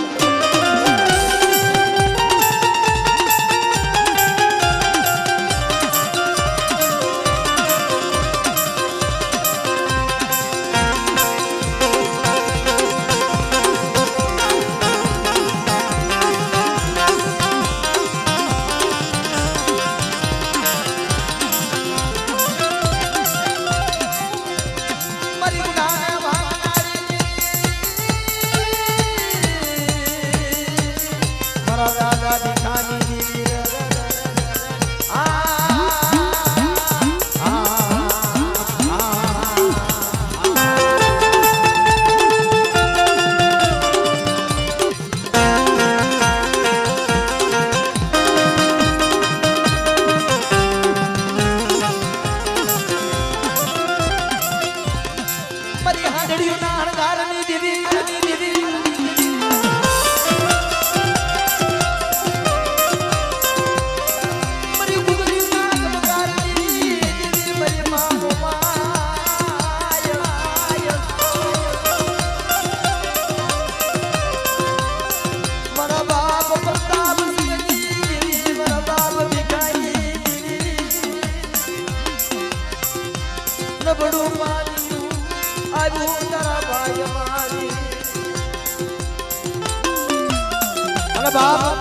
બાપ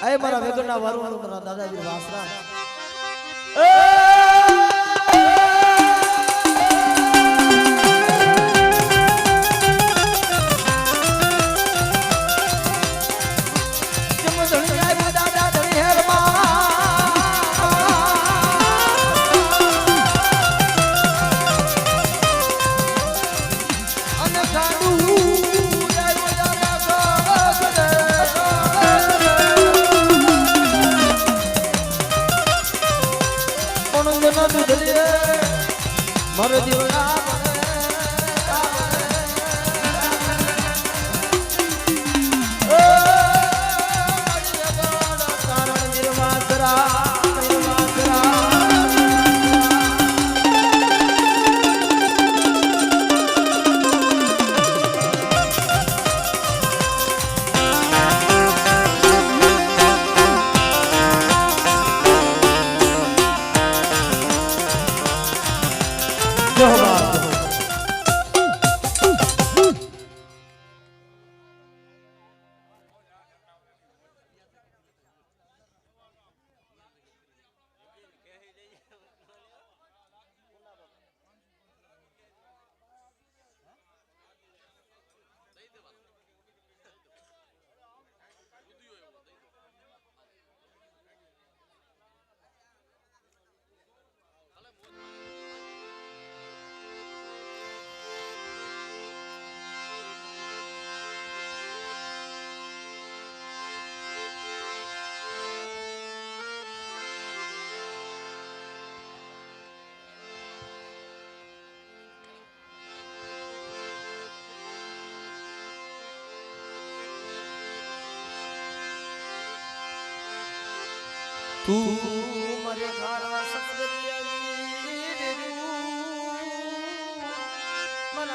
એ મારા વેગરના વારવાનું મારા દાદાજી વાસરા મારો જીવડા તું મરે ખારા સકદરિયાની મન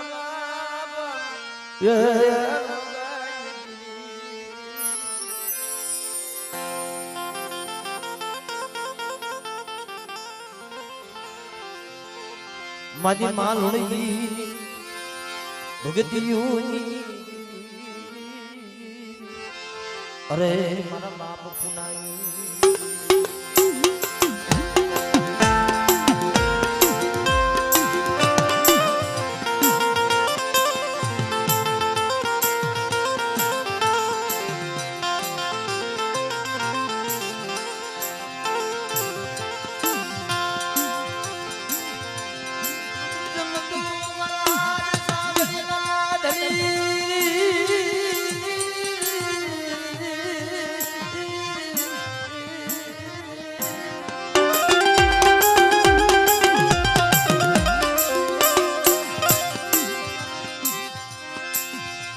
મારી માલણી ભગતિયોની અરે મારા બાપ પુનાઈ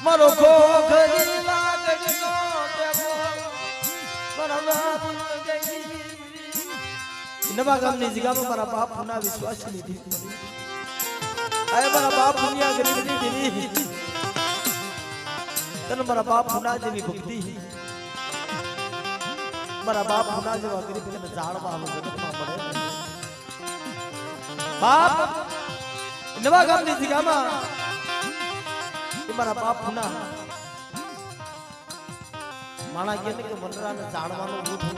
મારો ખોખરી લાગડનો ટેકો બરાબર નવા ગામની જગ્યામાં મારા બાપના વિશ્વાસ લીધી अरे मारा बाप दुनिया गरीब नी देवी तन मारा बाप हुना जेवी भक्ति मारा बाप हुना जेवा गरीब ने जाणवा आलो जगत में पड़े बाप नवा गाम नी जगह में मारा बाप हुना माणा के ने के मनरा ने जाणवानो रूप हो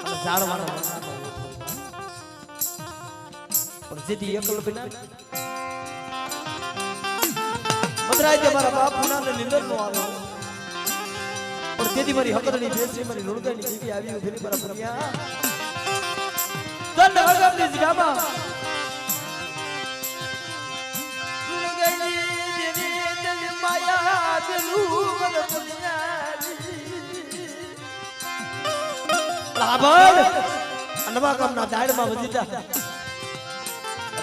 અને જાણવાનો મનરાનો રૂપ हो पर जेदी एकल बिना मदराय के मारा बाप हुना ने निंदर नो आलो पर तेदी मारी हकरनी बेसी मारी લુણગાની જીવી આવી ઉભરી મારા પુનિયા તન હગરની જગામાં લુણગાની દેવી દિલ માયા દિલુ મન પુનિયા રાવણ અનવા ગામના દાયડમાં વજીતા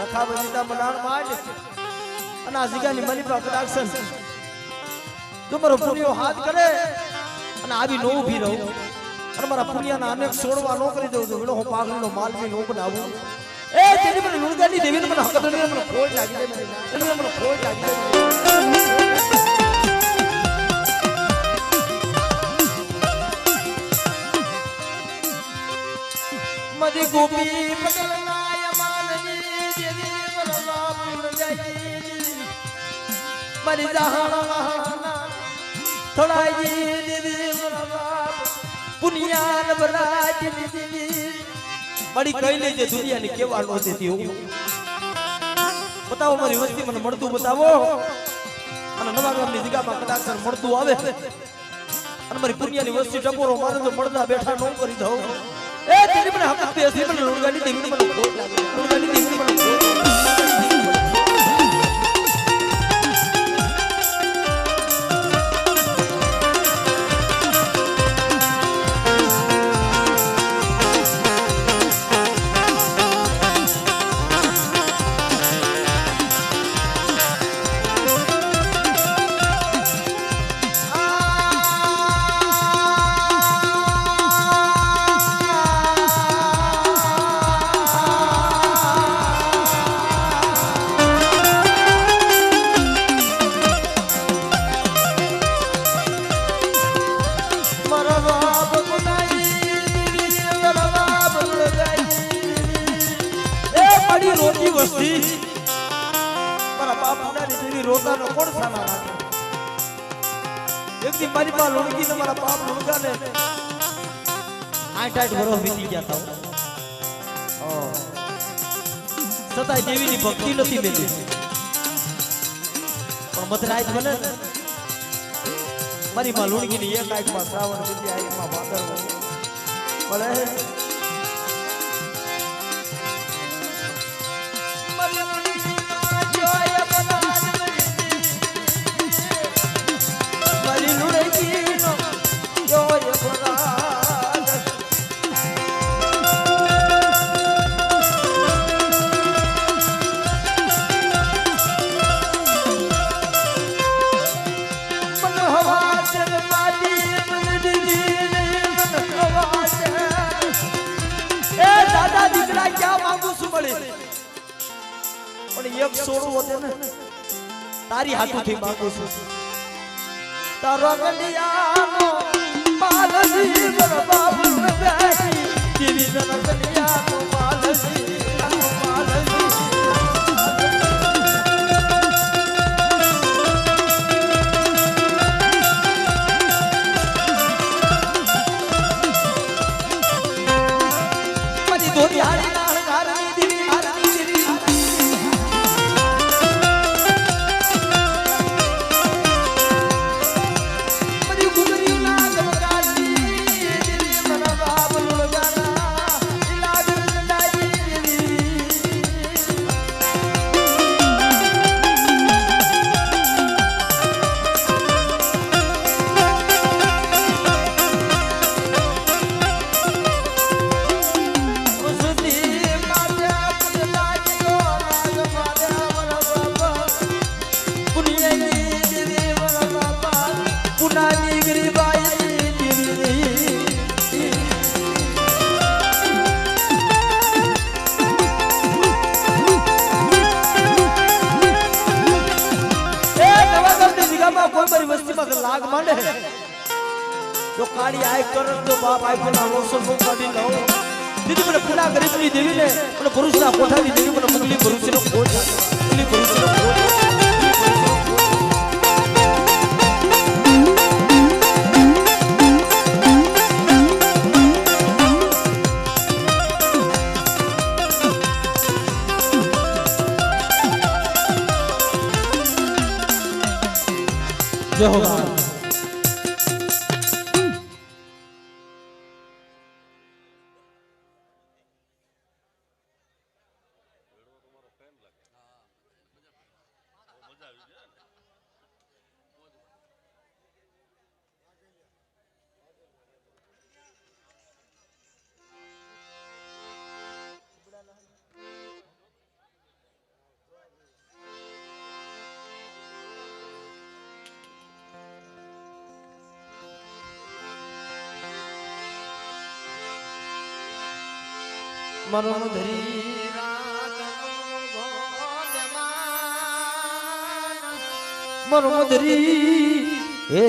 રખા વજીતા મનાણ માંડ અને આ જીગાની મલીપા કડાક્ષન તમારો પુનિયો હાથ કરે અને આવી નો ઊભી રહો અને મારા પુનિયાના અનેક છોડવા નો કરી દઉં છું વિનો હું પાગલનો માલવી નો બનાવું એ તેની મને લુણગાની દેવીને મને હકદને મને ખોજ લાગી દે મને ખોજ લાગી દે मदी गोपी पटल नाय माननी देवी बलवा पुर जाई मरी जहाना थोड़ाई देवी बलवा पुनियान बराज देवी बड़ी कहले जे दुनिया ने केवा लो देती हो बताओ मारी वस्ती મને મળતું બતાવો અને નવા ગામની જગ્યામાં કદાક્ષર મળતું આવે અને મારી પુનિયાની વસ્તી ટકોરો મારે તો મળતા બેઠા નો કરી દઉં ए तेरी मन हक पे ऐसे मन લુણગાની દેવીને મને ખોટ લાગે લુણગાની દેવીને મને ખોટ वस्ती मारा बाप हुनानी देवी रोता नो कोण साना राखे एक दी मारी पा લુણગી ને मारा बाप લુણગા ने 8 વર્ષ વીતી ગયા તા સતાય દેવી ની ભક્તિ નથી મેલી પણ મધરાત બને મારી માં લુણગી ની એક આંખ માં શ્રાવણ બીજી આંખ માં ભાદરવો મળે एक सोड़ो होते ने तारी हाथों थी मांगो सु तारो गलियानो मालजी बरबाबू बेटी जीवी गलियानो मालजी मालजी मरी धोती हारी नाल घारनी दीवी हारनी दीवी લાગ માંડે તો કાળી આય તરત તો બાપ આય ના રોસો સો કાઢી લો દીદી મને પૂરા ગરીબની દેવી ને મને પુરુષના કોઠાની દેવી મને મુગલી ભરૂચનો કોઠ મુગલી ભરૂચનો કોઠ જય હો મનો ધરી મનો ધરી હે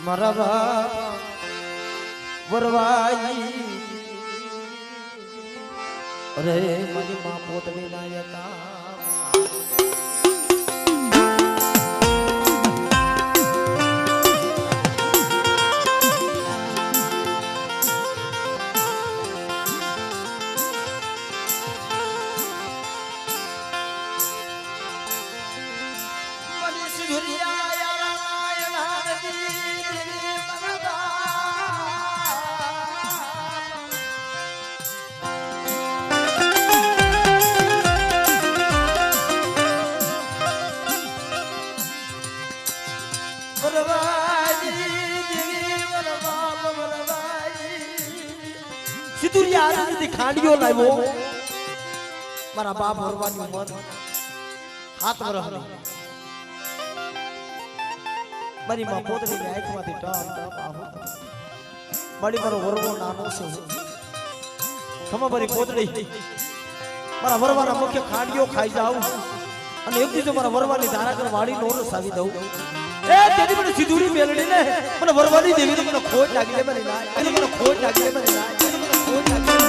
મારા બાપ વરવાઈ અરે મારી માં પોતની નાયકા ખાંડિયો લાવ્યો મારા બાપ ભરવાની ઉંમર 7 વર્ષની મારી માં પોતની આંખમાંથી ટપ ટપ આહો મારી મારો વરવો નાનો છે ખમા મારી પોતડી મારા વરવાના મુખ્ય ખાંડિયો ખાઈ જાઉં અને એક દિવસ મારા વરવાની ધારા કર વાડી નો સાવી દઉં એ તેની મને સિધુરી મેલડી ને મને વરવાની દેવી મને ખોટ લાગી લે મને ના મને ખોટ લાગી લે મને ના મને ખોટ લાગી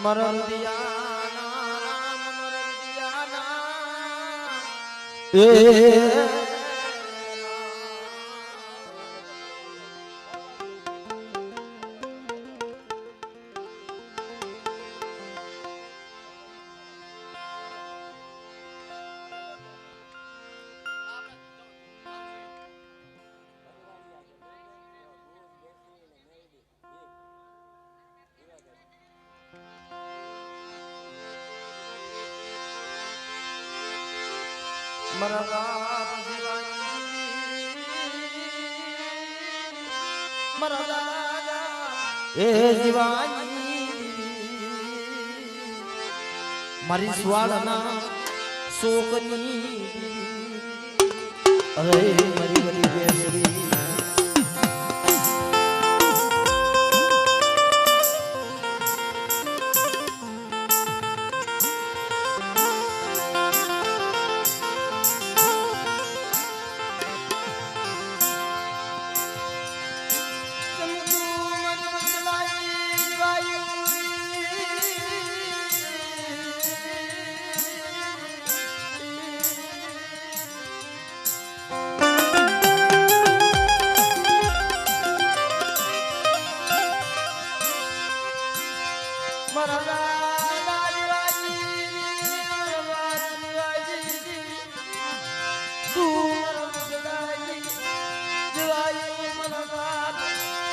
મરદિયાના રામ મરદિયાના મારા બાપ મારા દાદા એ જીવાની મારી સ્વાળના શોકની અરે મારી બધી બેસરી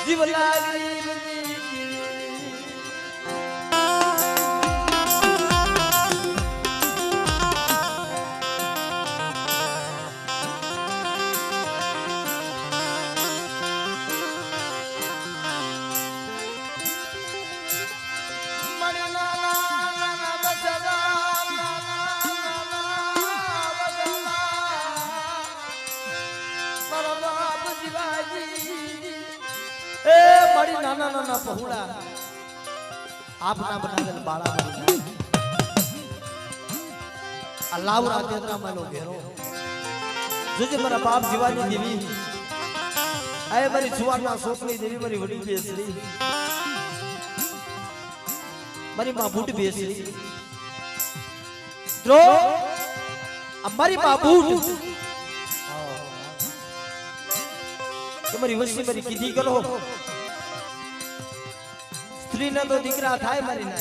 જીવ લાગી નાના નાના પહોળા આપના બનાવેલ બાળા બની આ લાવરા તેતરા માલો ઘેરો જોજે મારા બાપ જીવાની દેવી આય મારી સુવારના સોપની દેવી મારી વડી બેસરી મારી માં બૂટ બેસરી દ્રો અમારી માં બૂટ કે મારી વસ્તી મારી કીધી કરો સ્ત્રી ને તો દીકરા થાય મારી ના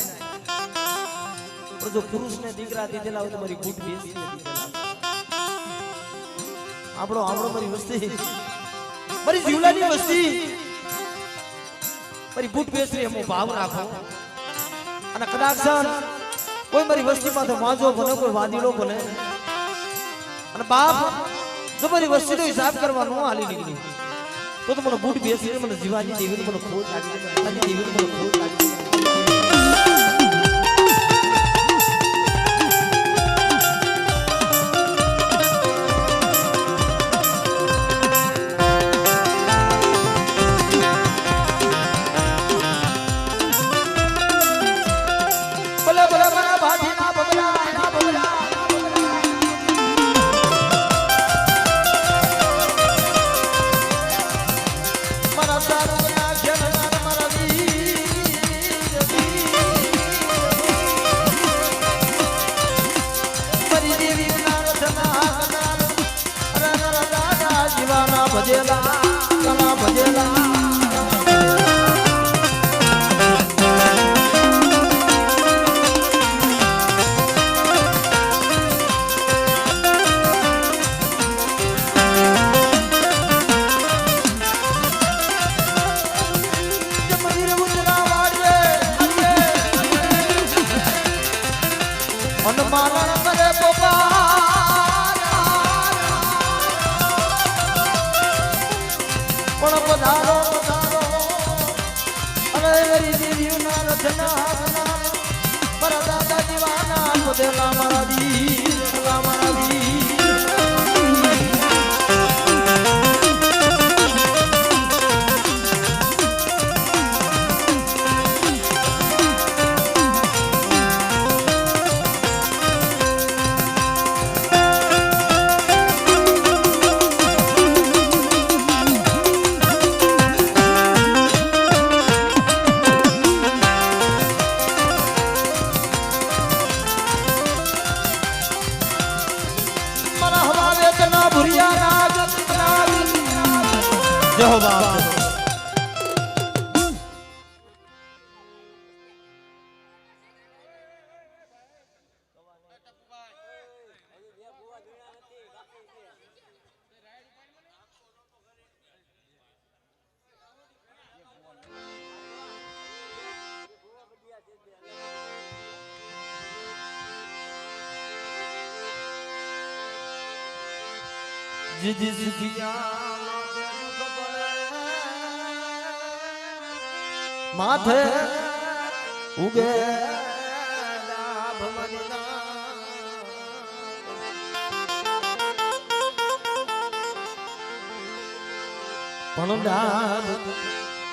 પણ જો પુરુષ ને દીકરા દીધેલા હોય તો મારી બૂટ બેસી આપણો આપણો મારી વસ્તી મારી જીવલાની વસ્તી મારી બૂટ બેસરી એમ ભાવ રાખો અને કદાચ કોઈ મારી વસ્તીમાં તો માજો બને કોઈ વાદીડો બને અને બાપ જો મારી વસ્તીનો હિસાબ કરવાનો હાલી નીકળી તો મને બૂટ બેસી મને જીવાની દેવીને મને ખોટ લાગી અને દેવીને મને ખોટ લાગી બોલે બોલે મારા ભાજી ના બબલા ના બબલા ભજેલા કલા ભજેલા મારણ કરે પણ પધારો પધારો અરે વેરી દેવી ના રચના મારા દાદા દીવાના પોતેલા મારા વીર મારા વીર જય હો બાપ જીજી સુખિયા માથે ઉગે પણ ડાબ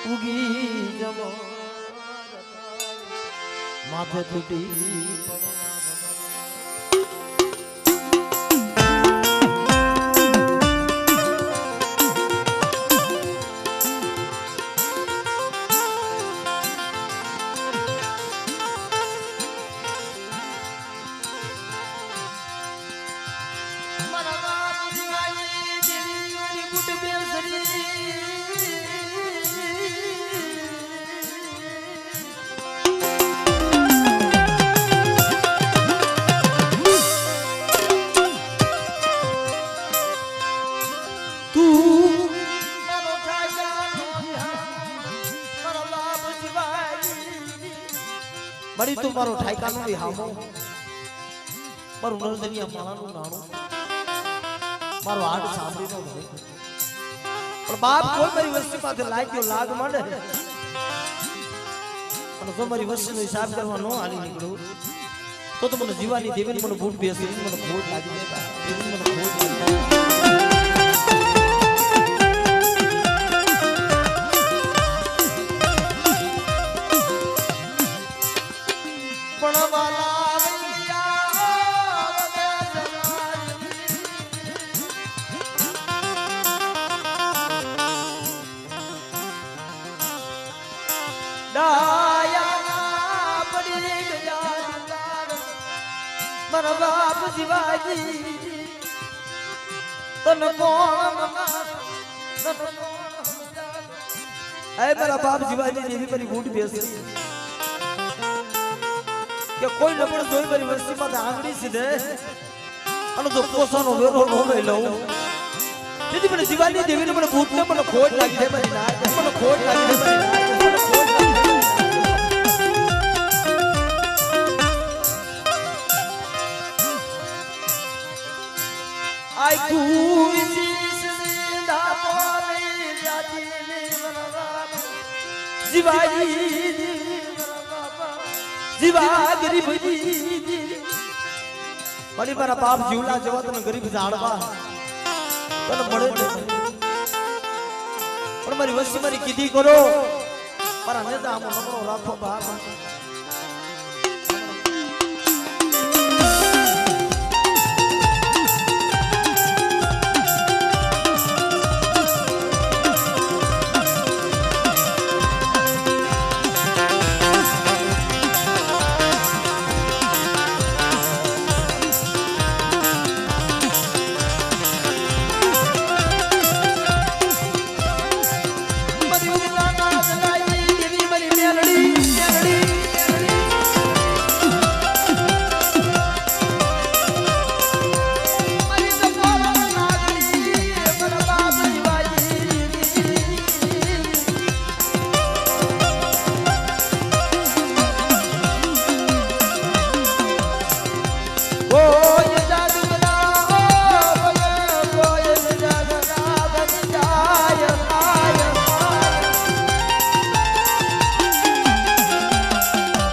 ઉગી જમો માથે તૂટી બડી તું મારો ઠાઈકાનું બી હામો મારું નરદનિયા માળાનું નાણું મારો હાડ સાંભળીનો ભાઈ પણ બાપ કોઈ મારી વસ્તી પાસે લાગ્યો લાગ માંડે અને જો મારી વસ્તીનો હિસાબ કરવા ન હાલી નીકળું તો મને જીવાની દેવીને મને ભૂટ બેસી મને ખોટ લાગી જાય મને ખોટ લાગી જાય મારા બાપ શિવાજી તને કોણ મારા બાપ શિવાજી એવી મારી બૂટ બેસે કે કોઈ નબળ જોઈ મારી વસ્તીમાં આંગળી સીધે અને જો પોસાનો વેરો નો લઉં તેથી મને શિવાજી દેવીને મને બૂટને મને ખોટ લાગી છે મારી ના મને ખોટ લાગી છે મારી ના મને ખોટ લાગી I મારા બાપ જીવલા જવા તને ગરીબ જાણવા તને મળે પણ મારી વસ્તી મારી કીધી કરો મારા નેતા આમ નમણો રાખો બાપ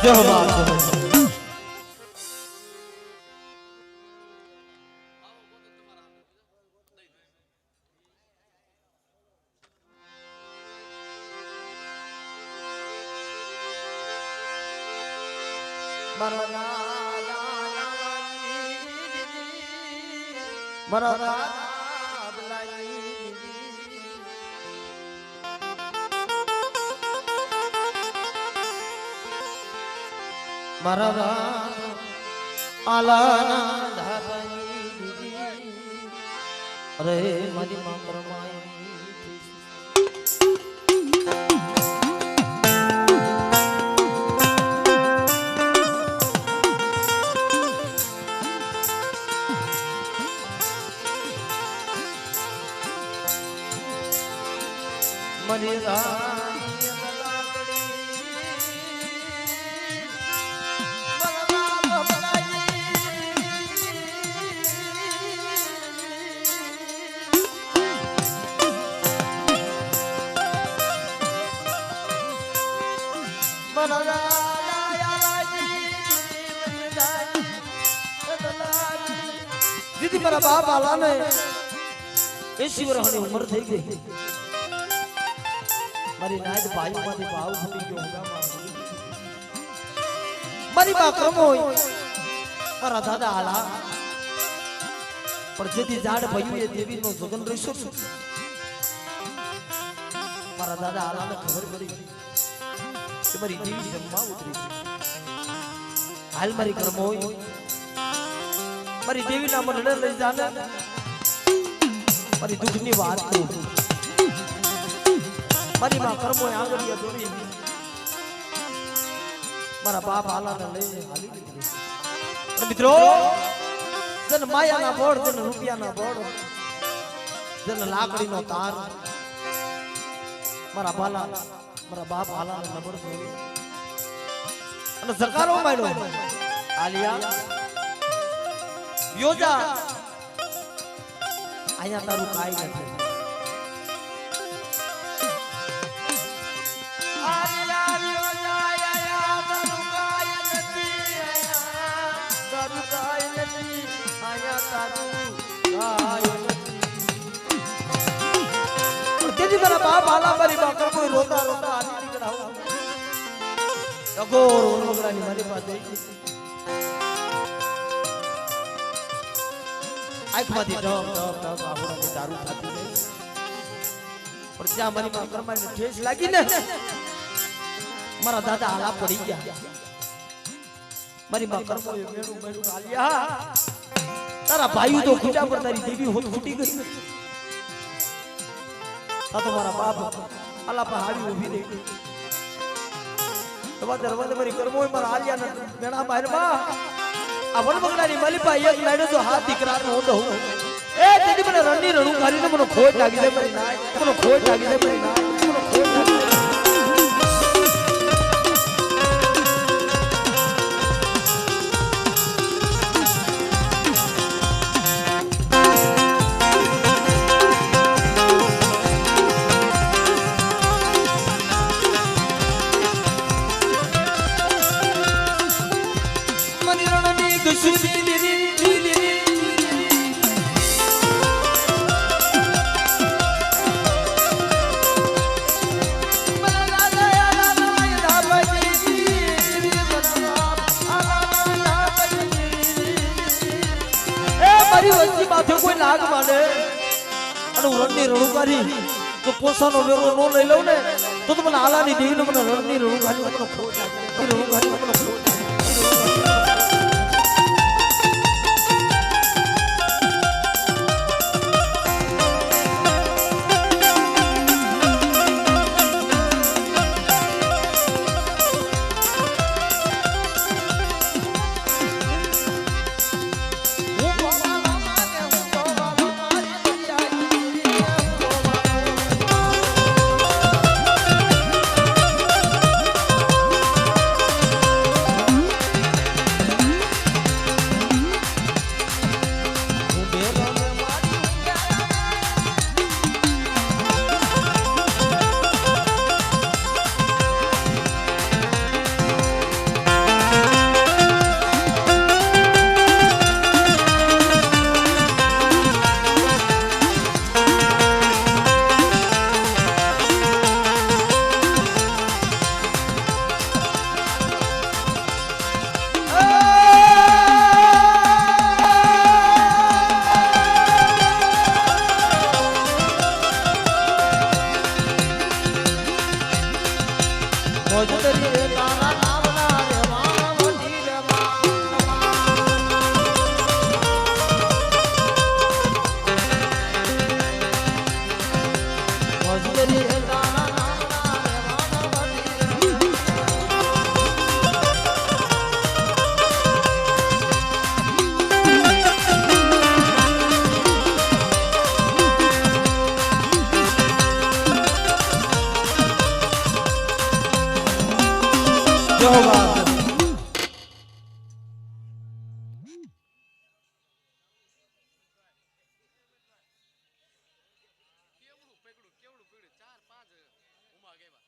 જય હો બાપ મારા મારા આલાના ધારની અરે મારી માં પરમાય મની દીદી મારા બાપ આલા ને 80 વર્ષની ઉંમર થઈ ગઈ મારી નાદ ભાઈ માંથી ભાવ ફૂટી ગયો મારી બા ક્રમો મારા દાદા આલા પણ જેથી ઝાડ ભયું એ દેવીનો જગન રહેશો મારા દાદા આલાને ખબર પડી કે મારી દેવી જન્મમાં ઉતરી હાલ મારી કર્મો મારી દેવી ના મને લઈ જાને મારી દુઃખની વાત કહું મારી માં કર્મો આંગળીએ દોરી મારા બાપ આલાને લઈને હાલી નીકળી મિત્રો જન માયાના બોળ જન રૂપિયાના બોળ જન લાકડીનો તાર મારા બાલા મારા બાપ આલાને નંબર જોઈ અને સરકારો માંડ્યો આલિયા યોજા અહીંયા તારું કાઈ નથી આલિયા યોજા આયા તારું કાઈ નથી તારું કાઈ નથી આયા તારું કાઈ નથી તેથી મારા બાપ આલા મારી બાકર કોઈ રોતા રોતા આલી નીકળાવ અગોર ઓનગરાની મારી પાસે આંખમાંથી ઢબ ઢબ ઢબ આંખોમાંથી દારૂ થાતી નહીં પણ જ્યાં મારી માં કર્માની ઠેસ લાગી ને મારા દાદા આલા પડી ગયા મારી માં કર્મોએ મેળું મેળું આલ્યા તારા ભાઈઓ તો ખૂટા પર તારી દેવી હોત ફૂટી ગઈ આ તો મારા બાપ આલા પર હાડી ઊભી રહી ગઈ દરવાજે મારી કર્મોએ મારા આલિયાને મેણા બહારમાં આ વનબગડાની મલીપા એક લાડો જો હાથ દીકરાનો હોતો હું એ તેની મને રણની રણું કાઢીને મને ખોટ લાગી જાય મારી નાય મને ખોટ લાગી જાય મારી નાય મને ખોટ લાગી જાય કોઈ લાગ માંડે અને રણની રણુકારી તો પોસાનો વેરો નો લઈ લઉં ને તો મને આલાની દેવીને મને રણની રણુકારી મને ખોટ લાગે રણુકારી મને ખોટ લાગે जय हो बाप